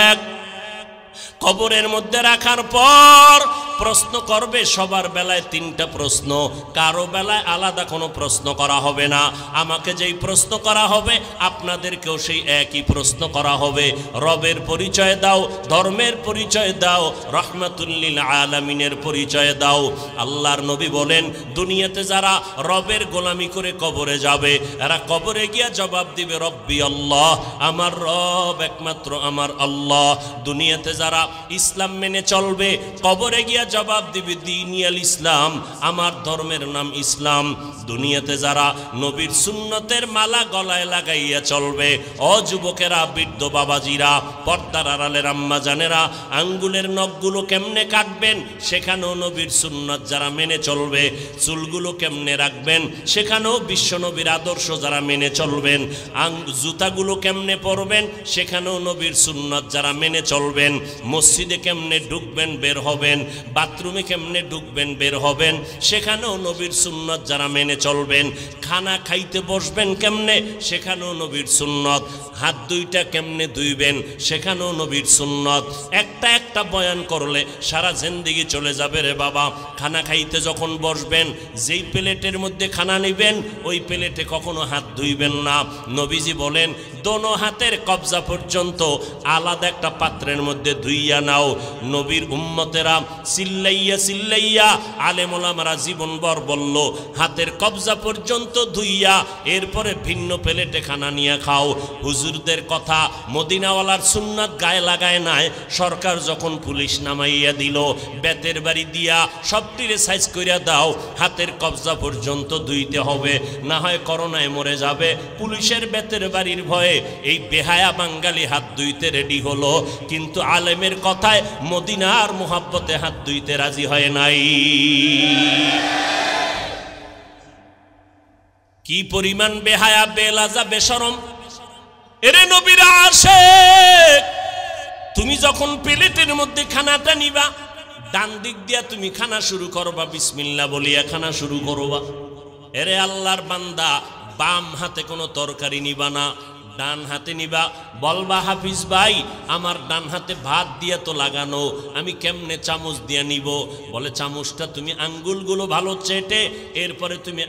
1। কবরের মধ্যে রাখার পর প্রশ্ন করবে সবার বেলায় তিনটা প্রশ্ন, কারো বেলায় আলাদা কোনো প্রশ্ন করা হবে না। আমাকে যেই প্রশ্ন করা হবে আপনাদেরকেও সেই একই প্রশ্ন করা হবে। রবের পরিচয় দাও, ধর্মের পরিচয় দাও, রহমাতুল লিল আলামিনের পরিচয় দাও। আল্লাহর নবী বলেন, দুনিয়াতে যারা রবের গোলামি করে কবরে যাবে, এরা কবরে গিয়া জবাব দিবে রব্বি আল্লাহ, আমার রব একমাত্র আমার আল্লাহ। দুনিয়াতে যারা ইসলাম মেনে চলবে, কবরে গিয়া জবাব দিবে দীনিয়াল ইসলাম, আমার ধর্মের নাম ইসলাম। দুনিয়াতে যারা নবীর সুন্নতের মালা গলায় লাগাইয়া চলবে, ও যুবকেরা, বৃদ্ধ বাবাজিরা, পর্দার আড়ালের আম্মা জানেরা, আঙ্গুলের নখগুলো কেমনে কাটবেন সেখানেও নবীর সুন্নত যারা মেনে চলবে, চুলগুলো কেমনে রাখবেন সেখানেও বিশ্বনবীর আদর্শ যারা মেনে চলবেন, জুতাগুলো কেমনে পরবেন সেখানেও নবীর সুন্নত যারা মেনে চলবেন, মসজিদে কেমনে ঢুকবেন বের হবেন, বাথরুমে কেমনে ঢুকবেন বের হবেন সেখানেও নবীর সুন্নত যারা মেনে চলবেন, খানা খাইতে বসবেন কেমনে সেখানেও নবীর সুন্নত, হাত দুইটা কেমনে ধুইবেন সেখানেও নবীর সুন্নত। একটা একটা বয়ান করলে সারা জিন্দেগি চলে যাবে রে বাবা। খানা খাইতে যখন বসবেন, যেই প্লেটের মধ্যে খানা নেবেন ওই প্লেটে কখনো হাত ধুইবেন না। নবীজি বলেন, দোনো হাতের কবজা পর্যন্ত আলাদা একটা পাত্রের মধ্যে ধুইয়া নাও। নবীর উম্মতেরা চিল্লাইয়া চিল্লাইয়া আলেম ওলামারা জীবনভর বলল, হাতের কবজা পর্যন্ত ধুইয়া এরপরে ভিন্ন প্লেটে খানা নিয়ে খাও। হুজুরদের কথা, মদিনাওয়ালার সুন্নাত গায়ে লাগায় নাই। সরকার যখন পুলিশ নামাইয়া দিল, বেতের বাড়ি দিয়া সবটিরে সাইজ করিয়া দাও, হাতের কবজা পর্যন্ত ধুইতে হবে, না হয় করোনায় মরে যাবে। পুলিশের বেতের বাড়ির ভয়ে এই বেহায়া বাঙালি হাত ধুইতে রেডি হলো, কিন্তু আলেমের কথায় মদিনার মোহাব্বতে হাত ধুইতে রাজি হয় নাই। কি পরিমাণ বেহায়া, বেলাজা, বেশরম! এরে নবীর আশিক, তুমি যখন প্লেটের মধ্যে খানাটা নিবা, ডান দিক দিয়া তুমি খানা শুরু করবা, বিসমিল্লাহ বলিয়া খানা শুরু করবা। এরে আল্লাহর বান্দা, বাম হাতে কোনো তরকারি নিবা না, ডান হাতে নিবা। বলবা, হাফিজ ভাই আমার ডান হাতে ভাত দিয়া তো লাগানো, আমি কেমনে চামচ দিয়া নিব? বলে, চামচটা তুমি আঙ্গুলগুলো ভালো চেটে এরপরে তুমি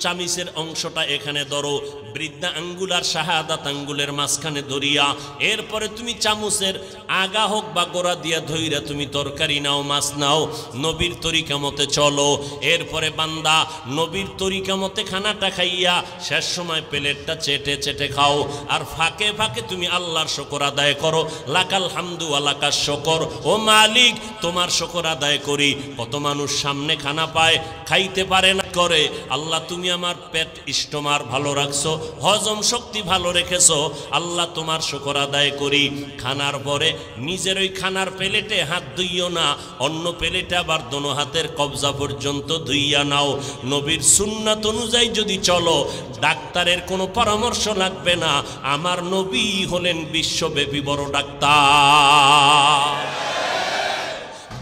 চামিচের অংশটা এখানে ধরো, বৃদ্ধা আঙ্গুল আর শাহাদাত আঙ্গুলের মাঝখানে ধরিয়া এরপরে তুমি চামচের আগা হোক বা গোড়া দিয়া ধইরা তুমি তরকারি নাও, মাছ নাও, নবীর তরিকা মতে চলো। এরপরে বান্দা নবীর তরিকা মতে খানাটা খাইয়া শেষ সময় প্লেটটা চেটে চেটে খাও, আর ফাঁকে ফাঁকে তুমি আল্লাহর শুকর আদায় করো। লাকাল হামদু ওয়া লাকাশ শুকর, ও মালিক তোমার শুকর আদায় করি। কত মানুষ সামনে খানা পায়, খাইতে পারে না, করে আল্লাহ তুমি আমার পেট স্টোমার ভালো রাখছো, হজম শক্তি ভালো রেখেছো, আল্লাহ তোমার শুকর আদায় করি। খানার পরে নিজের ওই খানার প্লেটে হাত ধুইও না, অন্য প্লেটে আবার দোনো হাতের কবজা পর্যন্ত ধুইয়া নাও। নবীর সুন্নাত অনুযায়ী যদি চলো, ডাক্তারের কোনো পরামর্শ লাগবে না। আমার নবী হলেন বিশ্বব্যাপী বড় ডাক্তার।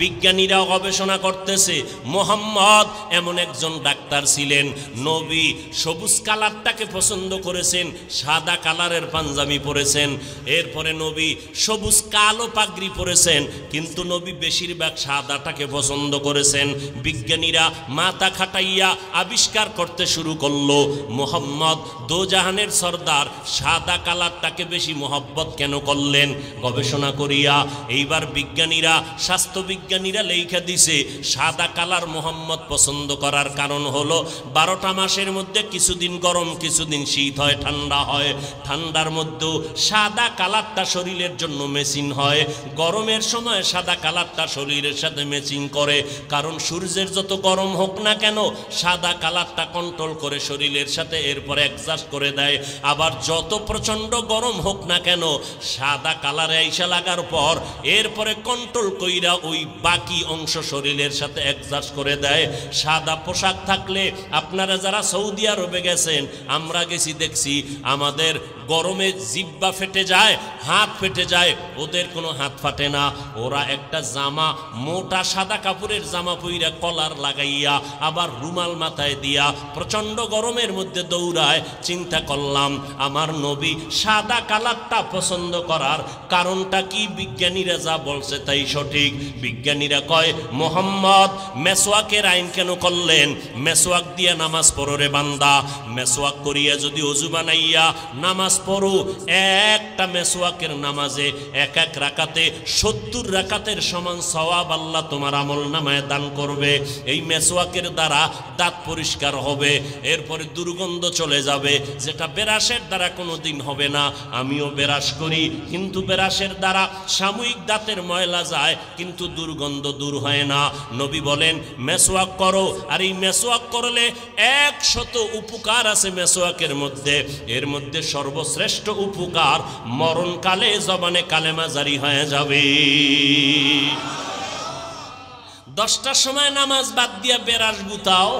বিজ্ঞানীরা গবেষণা করতেছে, মোহাম্মদ এমন একজন ডাক্তার ছিলেন, নবী সবুজ কালারটাকে পছন্দ করেছেন, সাদা কালারের পাঞ্জাবি পরেছেন, এরপরে নবী সবুজ কালো পাগড়ি পরেছেন, কিন্তু নবী বেশিরভাগ সাদাটাকে পছন্দ করেছেন। বিজ্ঞানীরা মাথা খাটাইয়া আবিষ্কার করতে শুরু করলো, মোহাম্মদ দোজাহানের সর্দার সাদা কালারটাকে বেশি মোহব্বত কেন করলেন? গবেষণা করিয়া এইবার বিজ্ঞানীরা, স্বাস্থ্য বিজ্ঞানীরা লেখা দিছে, সাদা কালার মোহাম্মদ পছন্দ করার কারণ হলো 12টা মাসের মধ্যে কিছুদিন গরম, কিছুদিন শীত হয়, ঠান্ডা হয়। ঠান্ডার মধ্যেও সাদা কালারটা শরীরের জন্য মেশিন হয়, গরমের সময় সাদা কালারটা শরীরের সাথে ম্যাচিং করে। কারণ সূর্যের যত গরম হোক না কেন, সাদা কালারটা কন্ট্রোল করে শরীরের সাথে, এরপরে অ্যাডজাস্ট করে দেয়। আবার যত প্রচণ্ড গরম হোক না কেন, সাদা কালারে আইসা লাগার পর এরপরে কন্ট্রোল কইরা ওই বাকি অংশ শরীরের সাথে অ্যাডজাস্ট করে দেয়। সাদা পোশাক থাকলে, আপনারা যারা সৌদি আরবে গেছেন, আমরা গেছি দেখছি, আমাদের গরমে জিহ্বা ফেটে যায়, হাত ফেটে যায়, ওদের কোনো হাত ফাটে না। ওরা একটা জামা, মোটা সাদা কাপড়ের জামা পইরা কলার লাগাইয়া আবার রুমাল মাথায় দিয়া প্রচণ্ড গরমের মধ্যে দৌড়ায়। চিন্তা করলাম আমার নবী সাদা কালারটা পছন্দ করার কারণটা কি? বিজ্ঞানীরা যা বলছে তাই সঠিক। বিজ্ঞানীরা কয় মোহাম্মদ মেসওয়াকের আইন কেন করলেন? মেসওয়াক দিয়া নামাজ পড়ো রে বান্দা, মেসওয়াক করিয়া যদি ওযু বানাইয়া নামাজ পড়ো, একটা মেসওয়াকের নামাজে এক এক রাকাতে 70 রাকাতের সমান সওয়াব আল্লাহ তোমার আমল নামায় দান করবে। এই মেসওয়াকের দ্বারা দাঁত পরিষ্কার হবে, এরপরে দুর্গন্ধ চলে যাবে, যেটা বেরাসের দ্বারা কোনোদিন হবে না। আমিও বেরাস করি, কিন্তু বেরাসের দ্বারা সাময়িক দাঁতের ময়লা যায়, কিন্তু দুর্গন্ধ দূর হয় না। নবী বলেন মেসওয়াক করো, আর এই মেসওয়াক করলে 100 উপকার আছে মেসওয়াকের মধ্যে। এর মধ্যে সর্বশ্রেষ্ঠ উপকার, মরণকালে জবানে কালেমা জারি হয়ে যাবে। 10টার সময় নামাজ বাদ দিয়া বেরাস গুতাও,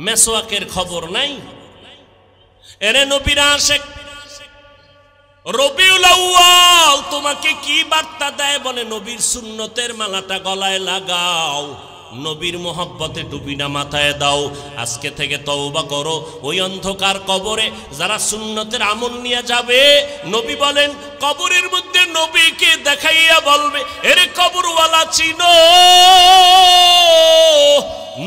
মেসওয়াকের খবর নাই। এরে নবীর আশিক, রবিউল আউয়াল তোমাকে কি বার্তা দেয়? বলে নবীর সুন্নতের মালাটা গলায় লাগাও, নবীর মোহাব্বতে টুপিটা মাথায় দাও। আজকে থেকে তওবা করো। ওই অন্ধকার কবরে যারা সুন্নতের আমল নিয়ে যাবে, নবী বলেন কবরের মধ্যে নবীকে দেখাইয়া বলবে, এরে কবরওয়ালা চিনো,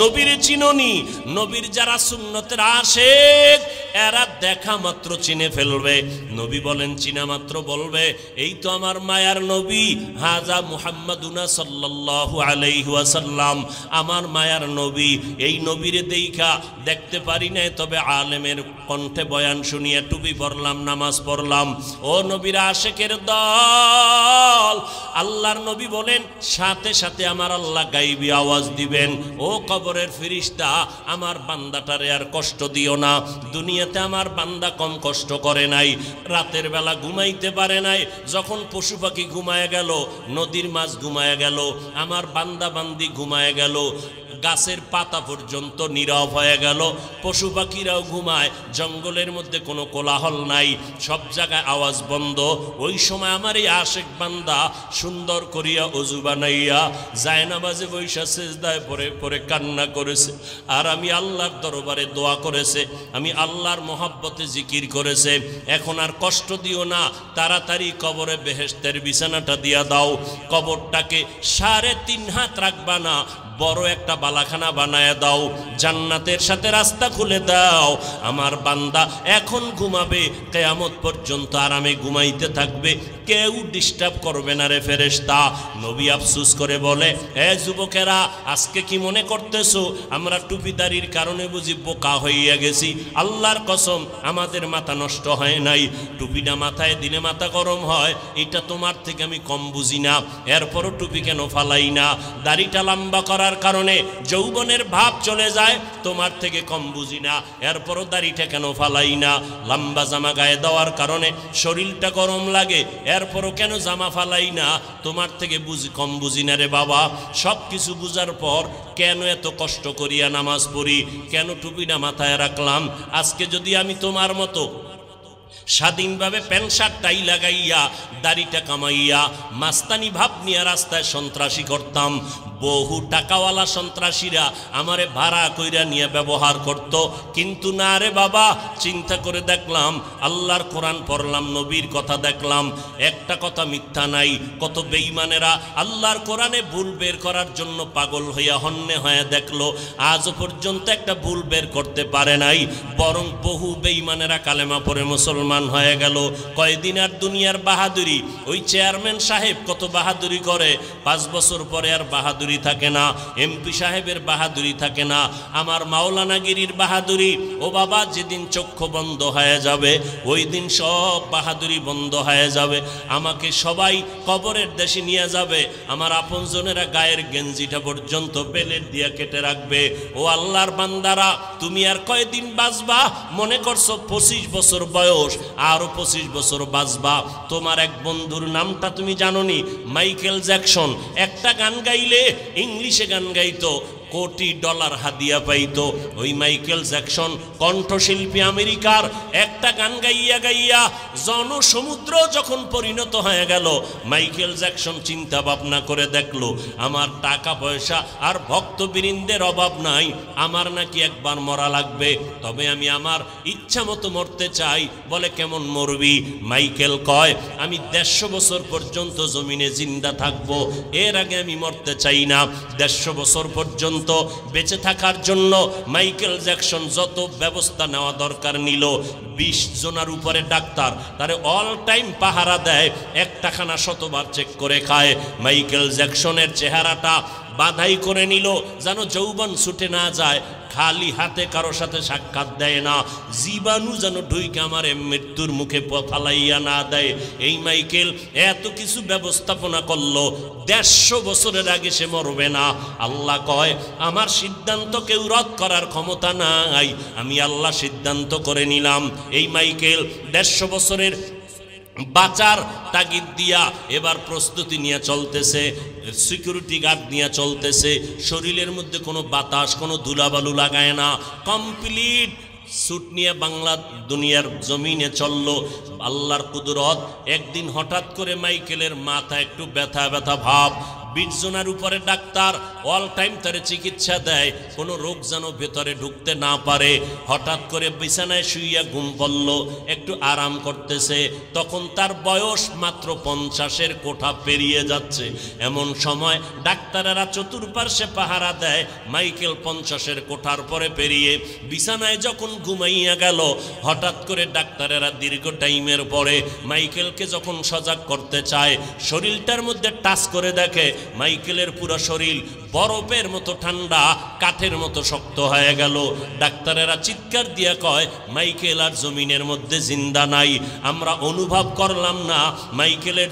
নবীর চিনোনি? নবীর যারা সুন্নতের আশিক এরা দেখা মাত্র চিনে ফেলবে। নবী বলেন চিনা মাত্র বলবে, এই তো আমার মায়ার নবী, হাজা মুহাম্মাদুনা সাল্লাল্লাহু আলাইহি ওয়াসাল্লাম, আমার মায়ার নবী। এই নবীরে দেইখা দেখতে পারি নাই, তবে আলেমের কণ্ঠে বয়ান শুনিয়া টুপি পরলাম, নামাজ পড়লাম। ও নবীর আশিকের দল, আল্লাহর নবী বলেন সাথে সাথে আমার আল্লাহ গাইবী আওয়াজ দিবেন, ও কবরের ফেরেশতা, আমার বান্দাটারে আর কষ্ট দিও না। দুনিয়াতে আমার বান্দা কম কষ্ট করে নাই, রাতের বেলা ঘুমাইতে পারে নাই, যখন পশু পাখি ঘুমায় গেল, নদীর মাছ ঘুমায় গেল, আমার বান্দা বান্দি ঘুমায় গেল, গাছের পাতা পর্যন্ত নীরব হয়ে গেল, পশু পাখিরাও ঘুমায়, জঙ্গলের মধ্যে কোনো কোলাহল নাই, সব জায়গায় আওয়াজ বন্ধ। ওই সময় আমার এই আশিক বান্দা সুন্দর করিয়া ওযু বানাইয়া জায়নামাজে বৈশা সিজদায় পড়ে পড়ে কান্না করেছে, আর আমি আল্লাহর দরবারে দোয়া করেছে, আমি আল্লাহর মহব্বতে জিকির করেছে। এখন আর কষ্ট দিও না, তাড়াতাড়ি কবরে বেহেশতের বিছানাটা দিয়া দাও। কবরটাকে 3.5 হাত রাখবা না, বড় একটা বালাখানা বানায় দাও, জান্নাতের সাথে রাস্তা খুলে দাও। আমার বান্দা এখন ঘুমাবে, কিয়ামত পর্যন্ত আরামে ঘুমাইতে থাকবে, কেউ ডিস্টার্ব করবে না রে ফেরেশতা। নবী আফসোস করে বলে, এ যুবকেরা, আজকে কি মনে করতেছো আমরা টুপিদারির কারণে বুঝি বোকা হইয়া গেছি? আল্লাহর কসম আমাদের মাথা নষ্ট হয় নাই। টুপিটা মাথায় দিলে মাথা গরম হয়, এটা তোমার থেকে আমি কম বুঝি না, এরপরও টুপি কেন ফালাই না? দাড়িটা লম্বা করার কারণে যৌবনের ভাব চলে যায়, তোমার থেকে কম বুঝি না, এরপরও দাড়িটা কেন ফালাই না? লম্বা জামা গায়ে দেওয়ার কারণে শরীরটা গরম লাগে, এরপরও কেন জামা ফালাই না? তোমার থেকে কম বুঝি না রে বাবা। সব কিছু বুঝার পর কেন এত কষ্ট করিয়া নামাজ পড়ি, কেন টুপিটা মাথায় রাখলাম? আজকে যদি আমি তোমার মতো স্বাধীনভাবে প্যান্ট শার্ট টাই লাগাইয়া দাড়িটা কামাইয়া মাস্তানি ভাব নিয়ে রাস্তায় সন্ত্রাসী করতাম, বহু টাকাওয়ালা সন্ত্রাসীরা আমারে ভাড়া কইরা নিয়ে ব্যবহার করত। কিন্তু না রে বাবা, চিন্তা করে দেখলাম, আল্লাহর কোরআন পড়লাম, নবীর কথা দেখলাম, একটা কথা মিথ্যা নাই। কত বেঈমানেরা আল্লাহর কোরআনে ভুল বের করার জন্য পাগল হইয়া হন্যে হয়ে দেখলো, আজও পর্যন্ত একটা ভুল বের করতে পারে নাই, বরং বহু বেঈমানেরা কালেমা পড়ে মুসলমান হয়ে গেল। কয়দিন আর দুনিয়ার বাহাদুরি, ওই চেয়ারম্যান সাহেব কত বাহাদুরি করে, 5 বছর পরে আর বাহাদুরি থাকে না, এমপি সাহেবের বাহাদুরি থাকে না, আমার মাওলানাগিরির বাহাদুরি, ও বাবা যেদিন চক্ষু বন্ধ হয়ে যাবে ওই দিন সব বাহাদুরি বন্ধ হয়ে যাবে। আমাকে সবাই কবরের দেশে নিয়ে যাবে, আমার আপনজনেরা গায়ের গেঞ্জিটা পর্যন্ত বেলেট দিয়ে কেটে রাখবে। ও আল্লাহর বান্দারা, তুমি আর কয়দিন বাঁচবা? মনে করছো 25 বছর বয়স, আরো 25 বছর বাঁচবা। তোমার এক বন্ধুর নামটা তুমি জানোনি, মাইকেল জ্যাকসন। একটা গান গাইলে, ইংলিশে গান গাইতো, কোটি ডলার হাদিয়া পাইতো। ওই মাইকেল জ্যাকসন কণ্ঠশিল্পী আমেরিকার একটা গান গাইয়া গাইয়া জনসমুদ্র যখন পরিণত হয়ে গেল, মাইকেল জ্যাকসন চিন্তা ভাবনা করে দেখলো আমার টাকা পয়সা আর ভক্তবৃন্দের অভাব নাই, আমার নাকি একবার মরা লাগবে, তবে আমি আমার ইচ্ছা মতো মরতে চাই। বলে কেমন মরবি? মাইকেল কয় আমি 150 বছর পর্যন্ত জমিনে জিন্দা থাকবো, এর আগে আমি মরতে চাই না। 150 বছর পর্যন্ত বেঁচে থাকার জন্য মাইকেল জ্যাকসন যত ব্যবস্থা নেওয়া দরকার নিল। 20 জনের উপরে ডাক্তার তারে অল টাইম পাহারা দেয়, একটা খানা শতবার চেক করে খায়। মাইকেল জ্যাকসনের চেহারাটা বাধাই করে নিল যেন যৌবন ছুটে না যায়, খালি হাতে কারো সাথে সাক্ষাৎ দেয় না, জীবাণু যেন ঢুইকে আমার মৃত্যুর মুখে ফালাইয়া না দেয়। এই মাইকেল এত কিছু ব্যবস্থাপনা করলো, 150 বছরের আগে সে মরবে না। আল্লাহ কয় আমার সিদ্ধান্ত কেউ রদ করার ক্ষমতা নাই, আমি আল্লাহ সিদ্ধান্ত করে নিলাম। এই মাইকেল 150 বছরের বাঁচার তাগিদ দিয়া এবার প্রস্তুতি নিয়ে চলতেছে, সিকিউরিটি গার্ড নিয়ে চলতেছে, শরীরের মধ্যে কোনো বাতাস কোনো ধুলাবালু লাগায় না, কমপ্লিট স্যুট নিয়ে বাংলা দুনিয়ার জমিনে চললো। আল্লাহর কুদরত, একদিন হঠাৎ করে মাইকেলের মাথা একটু ব্যথা ব্যথা ভাব, 20 জনের উপরে ডাক্তার অল টাইম তারে চিকিৎসা দেয়, কোনো রোগ যেন ভেতরে ঢুকতে না পারে। হঠাৎ করে বিছানায় শুইয়া ঘুম পড়ল, একটু আরাম করতেছে, তখন তার বয়স মাত্র 50-এর কোঠা পেরিয়ে যাচ্ছে। এমন সময় ডাক্তারেরা চতুর্পার্শ্বে পাহারা দেয়, মাইকেল 50-এর কোঠার পরে পেরিয়ে বিছানায় যখন ঘুমাইয়া গেল, হঠাৎ করে ডাক্তারেরা দীর্ঘ টাইমের পরে মাইকেলকে যখন সজাগ করতে চায়, শরীরটার মধ্যে টাচ করে দেখে মাইকেলের পুরো শরীর বরফের মতো ঠান্ডা, কাঠের মতো শক্ত হয়ে গেল। ডাক্তারেরা চিৎকার দিয়া কয় মাইকেল আর জমিনের মধ্যে জিন্দা নাই, আমরা অনুভব করলাম না মাইকেলের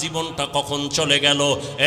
জীবনটা কখন চলে গেল।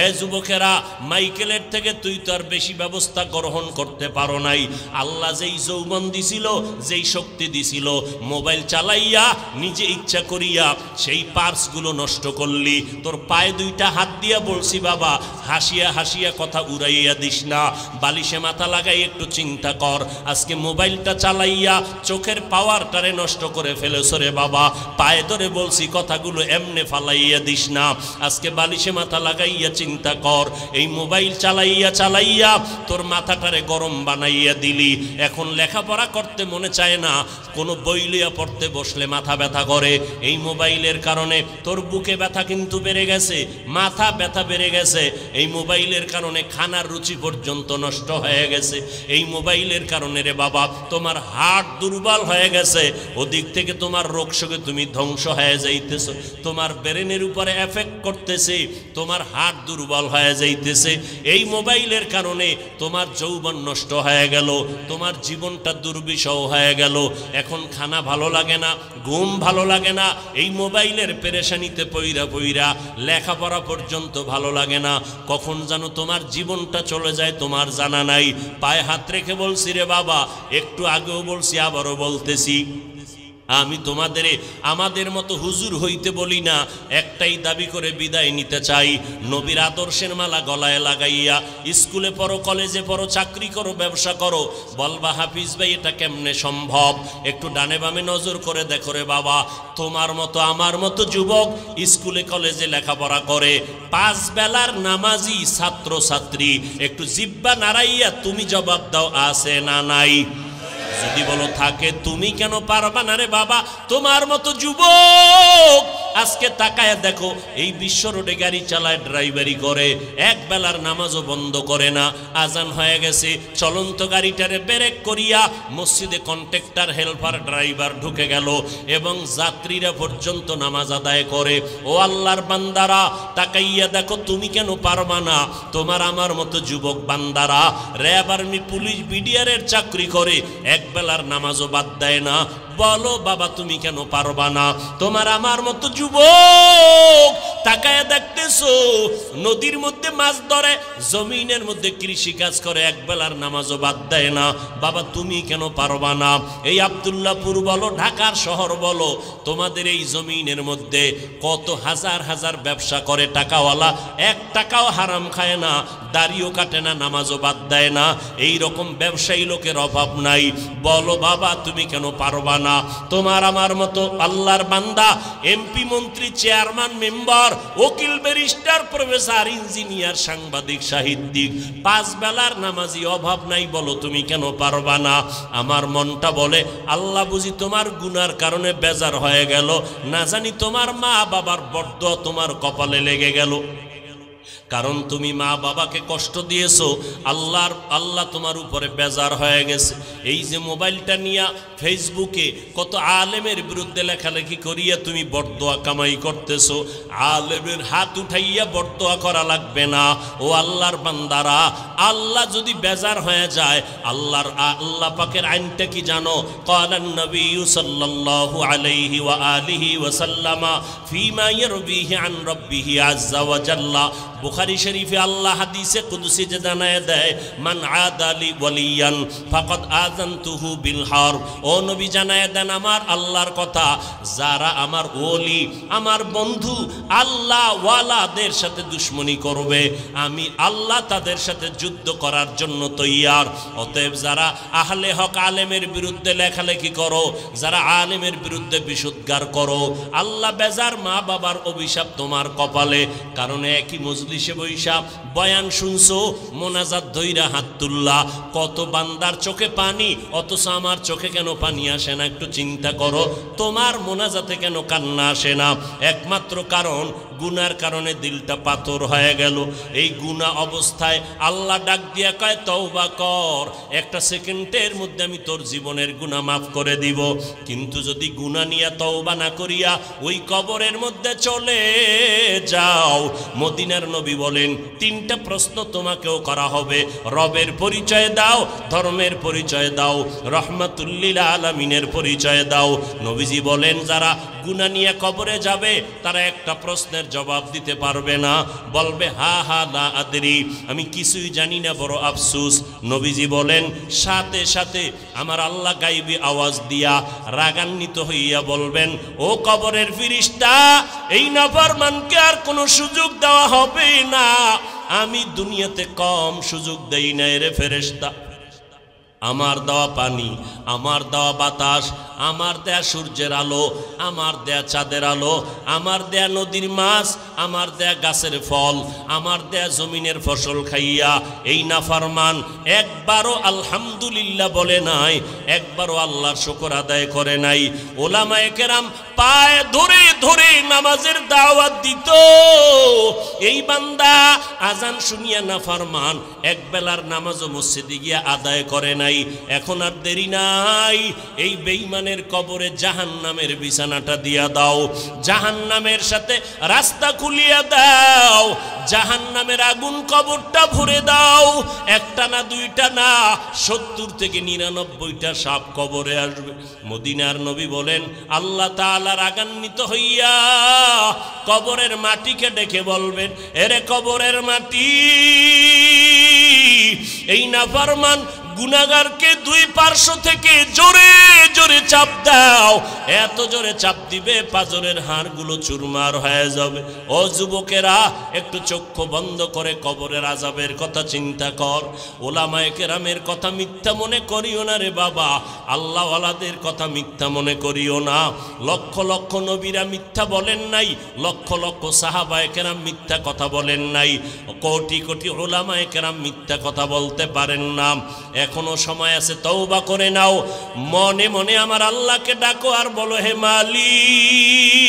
এ যুবকেরা, মাইকেলের থেকে তুই তো আর বেশি ব্যবস্থা গ্রহণ করতে পারো নাই। আল্লাহ যেই যৌবন দিছিল, যেই শক্তি দিছিল, মোবাইল চালাইয়া নিজে ইচ্ছা করিয়া সেই পার্সগুলো নষ্ট করলি। তোর পায়ে 2টা হাত দিয়া বলছি বাবা, হাসিয়া হাসিয়া কথা উড়াইয়া দিস না, বালিশে মাথা লাগাই একটু চিন্তা কর। আজকে মোবাইলটা চালাইয়া চোখের পাওয়ারটারে নষ্ট করে ফেলেছো রে বাবা, পায়ে ধরে বলছি কথাগুলো এমনে ফালাইয়া দিস না। আজকে বালিশে মাথা লাগাইয়া চিন্তা কর, এই মোবাইল চালাইয়া চালাইয়া তোর মাথাটারে গরম বানাইয়া দিলি। এখন লেখাপড়া করতে মনে চায় না, কোনো বই লইয়া পড়তে বসলে মাথা ব্যথা করে। এই মোবাইলের কারণে তোর বুকে ব্যথা কিন্তু বেড়ে গেছে, মাথা ব্যথা বেড়ে গেছে। এই মোবাইলের কারণে খানার রুচি পর্যন্ত নষ্ট হয়ে গেছে। এই মোবাইলের কারণে রে বাবা তোমার হার্ট দুর্বল হয়ে গেছে, ওদিক থেকে তোমার রোগ শোকে তুমি ধ্বংস হয়ে যাইতেছ, তোমার ব্রেনের উপরে এফেক্ট করতেছে, তোমার হার্ট দুর্বল হয়ে যাইতেছে। এই মোবাইলের কারণে তোমার যৌবন নষ্ট হয়ে গেল, তোমার জীবনটা দুর্বিষহ হয়ে গেল। এখন খানা ভালো লাগে না, ঘুম ভালো লাগে না, এই মোবাইলের পেরেশানিতে পইরা পইরা লেখাপড়া পর্যন্ত ভালো লাগে না। কখন যেন তোমার জীবনটা চলে যায় তোমার জানা নাই। পায়ে হাত রেখে বলছি রে বাবা, একটু আগেও বলছি আবারও বলতেছি, আমি তোমাদের আমাদের মতো হুজুর হইতে বলি না, একটাই দাবি করে বিদায় নিতে চাই। নবীর আদর্শের মালা গলায় লাগাইয়া স্কুলে পড়ো, কলেজে পড়ো, চাকরি করো, ব্যবসা করো, বলবা হাফিজ ভাই এটা কেমনে সম্ভব? একটু ডানে বামে নজর করে দেখো রে বাবা, তোমার মতো আমার মতো যুবক স্কুলে কলেজে লেখাপড়া করে, 5 বেলার নামাজি ছাত্র ছাত্রী, একটু জিব্বা নাড়াইয়া তুমি জবাব দাও, আছে না নাই? যদি বলো থাকে, তুমি কেন পারবা না রে বাবা? তোমার মতো যুবক আজকে তাকায় দেখো, এই বিশ্ব রোডে গাড়ি চালায়, ড্রাইভারি করে, 1 বেলার নামাজও বন্ধ করে না। আজান হয়ে গেছে, চলন্ত গাড়িটারে ব্রেক করিয়া মসজিদে কন্ট্রাক্টর হেল্পার ড্রাইভার ঢুকে গেল এবং যাত্রীরা পর্যন্ত নামাজ আদায় করে। ও আল্লাহর বান্দারা, তাকাইয়া দেখো, তুমি কেন পারবা না? তোমার আমার মতো যুবক বান্দারা র্যাব, আর্মি, পুলিশ, বিডিআরের চাকরি করে, 1 বেলার নামাজও বাদ দেয় না, বলো বাবা তুমি কেন পারবা না? তোমার আমার মতো যুবক তাকায় দেখতেছো নদীর মধ্যে মাছ ধরে, জমিনের মধ্যে কৃষি কাজ করে, এক বেলার নামাজও বাদ দেয় না, বাবা তুমি কেন পারবা না? এই আব্দুল্লাহপুর বলো, ঢাকার শহর বলো, তোমাদের এই জমিনের মধ্যে কত হাজার হাজার ব্যবসা করে টাকাওয়ালা, এক টাকাও হারাম খায় না, দাড়িও কাটে না, নামাজও বাদ দেয় না, এই রকম ব্যবসায়ী লোকের অভাব নাই। বলো বাবা তুমি কেন পারবা না? তোমার আমার মতো আল্লাহর বান্দা, এমপি, মন্ত্রী, চেয়ারম্যান, মেম্বার, উকিল, ব্যারিস্টার, প্রফেসর, ইঞ্জিনিয়ার, সাংবাদিক, সাহিত্যিক, পাঁচ বেলার নামাজি, অভাব নাই, বলো তুমি কেন পারবা না? আমার মনটা বলে আল্লাহ বুঝি তোমার গুনার কারণে বেজার হয়ে গেল, না জানি তোমার মা বাবার বরদোয়া তোমার কপালে লেগে গেল। কারণ তুমি মা বাবাকে কষ্ট দিয়েছো, আল্লাহ তোমার উপরে বেজার হয়ে গেছে। এই যে মোবাইলটা নিয়ে ফেসবুকে কত আলেমের বিরুদ্ধে লেখালেখি করিয়া তুমি বরদোয়া কামাই করতেছো, আলেমের হাত উঠাইয়া বরদোয়া করা লাগবে না। ও আল্লাহর বান্দারা, আল্লাহ যদি বেজার হয়ে যায়, আল্লাহ পাকের আইনটা কি জানো? ক্বালান নবী সাল্লাল্লাহু আলাইহি ওয়া আলিহি ওয়া সাল্লামা ফীমা ইয়ারবিহি আন রাব্বিহি আযজা ওয়া জাল্লা। বুখারী শরীফে আল্লাহ হাদিসে কুদসি যে জানায় দেয়, মান আদালি ওয়ালিয়ান ফাকাদ আযানতুহু বিল হারব। ও নবী জানায় দেন আমার আল্লাহর কথা, যারা আমার ওলি, আমার বন্ধু, আল্লাহ ওয়ালাদের সাথে দুশমনি করবে, আমি আল্লাহ তাদের সাথে যুদ্ধ করার জন্য তৈয়ার। অতএব যারা আহলে হক আলেমের বিরুদ্ধে লেখালেখি করো, যারা আলেমের বিরুদ্ধে বিশুদ্ধার করো, আল্লাহ বেজার, মা বাবার অভিশাপ তোমার কপালে। কারণ একই মজলিসে বৈশা বয়ান শুনছো, মোনাজাত ধইরা হাত তুল্লা, কত বান্দার চোখে পানি, অথচ আমার চোখে কেন পানি আসে না? একটু চিন্তা করো, তোমার মোনাজাতে কেন কান্না আসে না? একমাত্র কারণ গুনার কারণে দিলটা পাথর হয়ে গেল। এই গুনাহ অবস্থায় আল্লাহ ডাক দিয়া কয় তওবা কর, একটা সেকেন্ডের মধ্যে আমি তোর জীবনের গুনাহ মাফ করে দিব। কিন্তু যদি গুনাহ নিয়ে তওবা না করিয়া ওই কবরের মধ্যে চলে যাও, মদিনার নবী বলেন তিনটা প্রশ্ন তোমাকেও করা হবে। রবের পরিচয় দাও, ধর্মের পরিচয় দাও, রহমাতুল লিল আলামিনের পরিচয় দাও। নবীজি বলেন যারা গুনাহ নিয়ে কবরে যাবে তারা একটা প্রশ্নের জবাব দিতে পারবে না, বলবে হা হা লা আদরি, আমি কিছুই জানি না, বড় আফসোস। নবীজি বলেন সাথে সাথে আমার আল্লাহ গাইবী আওয়াজ দিয়া রাগান্বিত হইয়া বলবেন, ও কবরের ফেরেশতা, এই নাফরমানকে আর কোনো সুযোগ দেওয়া হবে না। আমি দুনিয়াতে কম সুযোগ দেই না রে ফেরেশতা। আমার দেওয়া পানি, আমার দেওয়া বাতাস, আমার দেয়া সূর্যের আলো, আমার দেয়া চাঁদের আলো, আমার দেয়া নদীর মাছ, আমার দেয়া গাছের ফল, আমার দেয়া জমিনের ফসল খাইয়া এই নাফরমান একবারও আলহামদুলিল্লাহ বলে নাই, একবারও আল্লাহর শুকর আদায় করে নাই। ওলামায়ে কেরাম পায়ে ধরে ধরে নামাজের দাওয়াত দিত। এই বান্দা আজান শুনিয়া নাফরমান এক বেলার নামাজও মসজিদে গিয়া আদায় করে নাই। এখন আর দেরি নাই, এই বেঈমানের কবরে জাহান্নামের বিছানাটা দিয়া দাও, জাহান্নামের সাথে রাস্তা খুলিয়া দাও, জাহান্নামের আগুন কবরটা ভরে দাও। একটা না দুইটা না, 70 থেকে 99টা সাপ কবরে আসবে। মদিনার নবী বলেন আল্লাহ তাআলা রাগান্বিত হইয়া কবরের মাটিকে ডেকে বলবেন, এরে কবরের মাটি, এই নাফরমান গুনাহগারকে দুই পার্শ্ব থেকে জোরে জোরে চাপ দাও। এত জোরে চাপ দিবে পাঁজরের হাড়গুলো চুরমার হয়ে যাবে। ও যুবকেরা, একটু চক্ষু বন্ধ করে কবরের আযাবের কথা চিন্তা কর। ওলামায়ে কেরামের কথা মিথ্যা মনে করিও না রে বাবা, আল্লাহ ওয়ালাদের কথা মিথ্যা মনে করিও না। লক্ষ লক্ষ নবীরা মিথ্যা বলেন নাই, লক্ষ লক্ষ সাহাবায়ে কেরাম মিথ্যা কথা বলেন নাই, কোটি কোটি ওলামায়ে কেরাম মিথ্যা কথা বলতে পারেন না। এখনো সময় আছে, তওবা করে নাও। মনে মনে আমার আল্লাহকে ডাকো আর বলো, হে মালিক,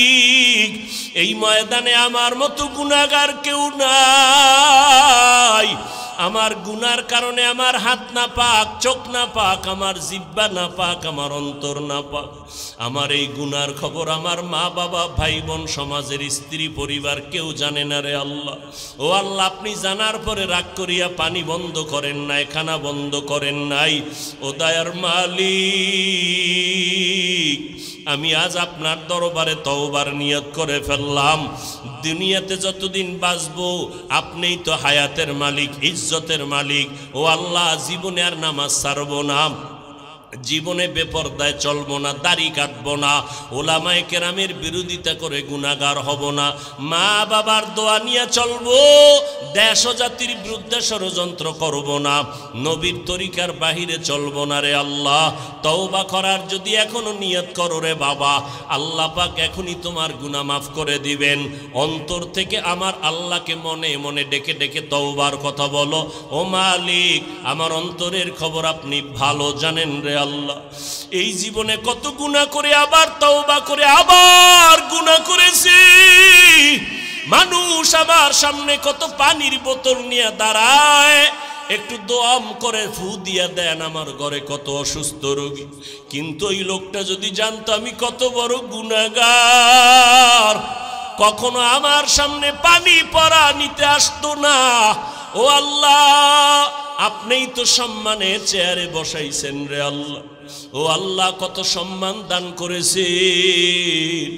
এই ময়দানে আমার মতো গুনাহগার কেউ নাই, আমার গুনার কারণে আমার হাত না পাক, চোখ না পাক, আমার জিহ্বা না পাক, আমার অন্তর না পাক। আমার এই গুনার খবর আমার মা বাবা, ভাই বোন, সমাজের স্ত্রী, পরিবার কেউ জানে না রে আল্লাহ। ও আল্লাহ, আপনি জানার পরে রাগ করিয়া পানি বন্ধ করেন নাই, খানা বন্ধ করেন নাই। ও দয়ার মালিক, আমি আজ আপনার দরবারে তওবার নিয়ত করে ফেললাম। দুনিয়াতে যতদিন বাঁচবো আপনিই তো হায়াতের মালিক, ইজ্জতের মালিক। ও আল্লাহ, জীবনে আর নামাজ ছাড়বো না, জীবনে বেপরদায় চলবো না, দাড়ি কাটবো না, ওলামায়ে কেরামের বিরোধিতা করে গুনাহগার হব না, মা বাবার দোয়া নিয়ে চলবো, দেশ ও জাতির বিরুদ্ধে ষড়যন্ত্র করব না, নবীর তরিকার বাহিরে চলবো না রে আল্লাহ। তওবা করার যদি এখনো নিয়ত করো রে বাবা, আল্লাহ পাক এখনই তোমার গুনাহ মাফ করে দিবেন। অন্তর থেকে আমার আল্লাহকে মনে মনে ডেকে ডেকে তওবার কথা বলো। ও মালিক, আমার অন্তরের খবর আপনি ভালো জানেন রে আল্লাহ। এই জীবনে কত গুনাহ করে আবার তওবা করে আবার গুনাহ করেছি। মানুষ আমার সামনে কত পানির বোতল নিয়ে দাঁড়ায়, একটু দোয়াম করে ফু দিয়া দেন, আমার ঘরে কত অসুস্থ রোগী। কিন্তু ওই লোকটা যদি জানতো আমি কত বড় গুনাহগার, কখনো আমার সামনে পানি পড়া নিতে আসতো না। ও আল্লাহ, আপনিই তো সম্মানের চেয়ারে বসাইছেন রে আল্লাহ। ও আল্লাহ, কত সম্মান দান করেছেন,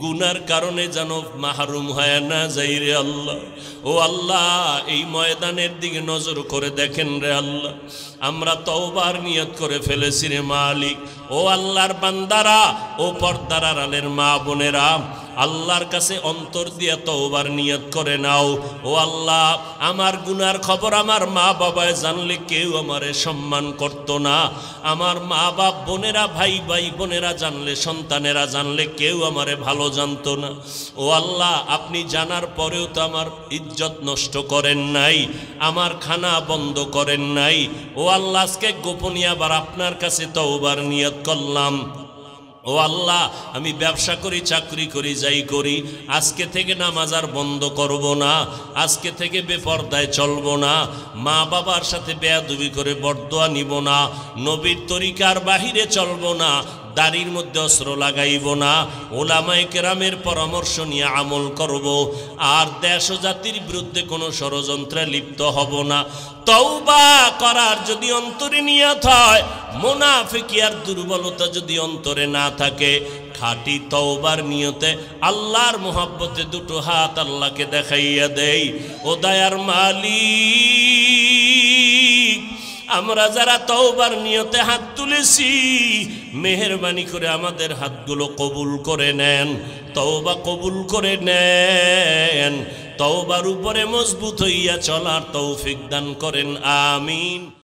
গুনার কারণে যেন মাহরুম হয় না যাই রে আল্লাহ। ও আল্লাহ, এই ময়দানের দিকে নজর করে দেখেন রে আল্লাহ। আমরা তওবার নিয়ত করে ফেলেছি রে মালিক। ও আল্লাহর বান্দারা, ও পর্দার আড়ালের মা বোনেরা, আল্লাহর কাছে অন্তর দিয়ে তওবার নিয়ত করে নাও। ও আল্লাহ, আমার গুনার খবর আমার মা বাবায় জানলে কেউ আমারে সম্মান করত না। আমার মা বাপ বোনেরা, ভাই ভাই বোনেরা জানলে, সন্তানেরা জানলে কেউ আমারে ভালো জানতো না। ও আল্লাহ, আপনি জানার পরেও তো আমার ইজ্জত নষ্ট করেন নাই, আমার খানা বন্ধ করেন নাই। ও আল্লাহ, আজকে গোপনীয় আবার আপনার কাছে তওবার নিয়ত করলাম। ও আল্লাহ, আমি ব্যবসা করি, চাকরি করি, যাই করি, আজকে থেকে নামাজ আর বন্ধ করব না, আজকে থেকে বেপরদায় চলব না, মা বাবার সাথে বেয়াদবি করে বরদোয়া নিব না, নবীর তরিকার বাহিরে চলব না, দাড়ির মধ্যে অস্ত্র লাগাইব না, ওলামায়ে কেরামের পরামর্শ নিয়ে আমল করব, আর দেশ ও জাতির বিরুদ্ধে কোনো ষড়যন্ত্রে লিপ্ত হব না। তওবা করার যদি অন্তরে নিয়ত হয়, মুনাফিকি আর দুর্বলতা যদি অন্তরে না থাকে, খাঁটি তওবার নিয়তে আল্লাহর মোহাব্বতে দুটো হাত আল্লাহকে দেখাইয়া দেই। ও দয়ার মালিক, আমরা যারা তওবার নিয়তে হাত তুলেছি, মেহেরবানি করে আমাদের হাতগুলো কবুল করে নেন, তওবা কবুল করে নেন, তওবার উপরে মজবুত হইয়া চলার তৌফিক দান করেন, আমিন।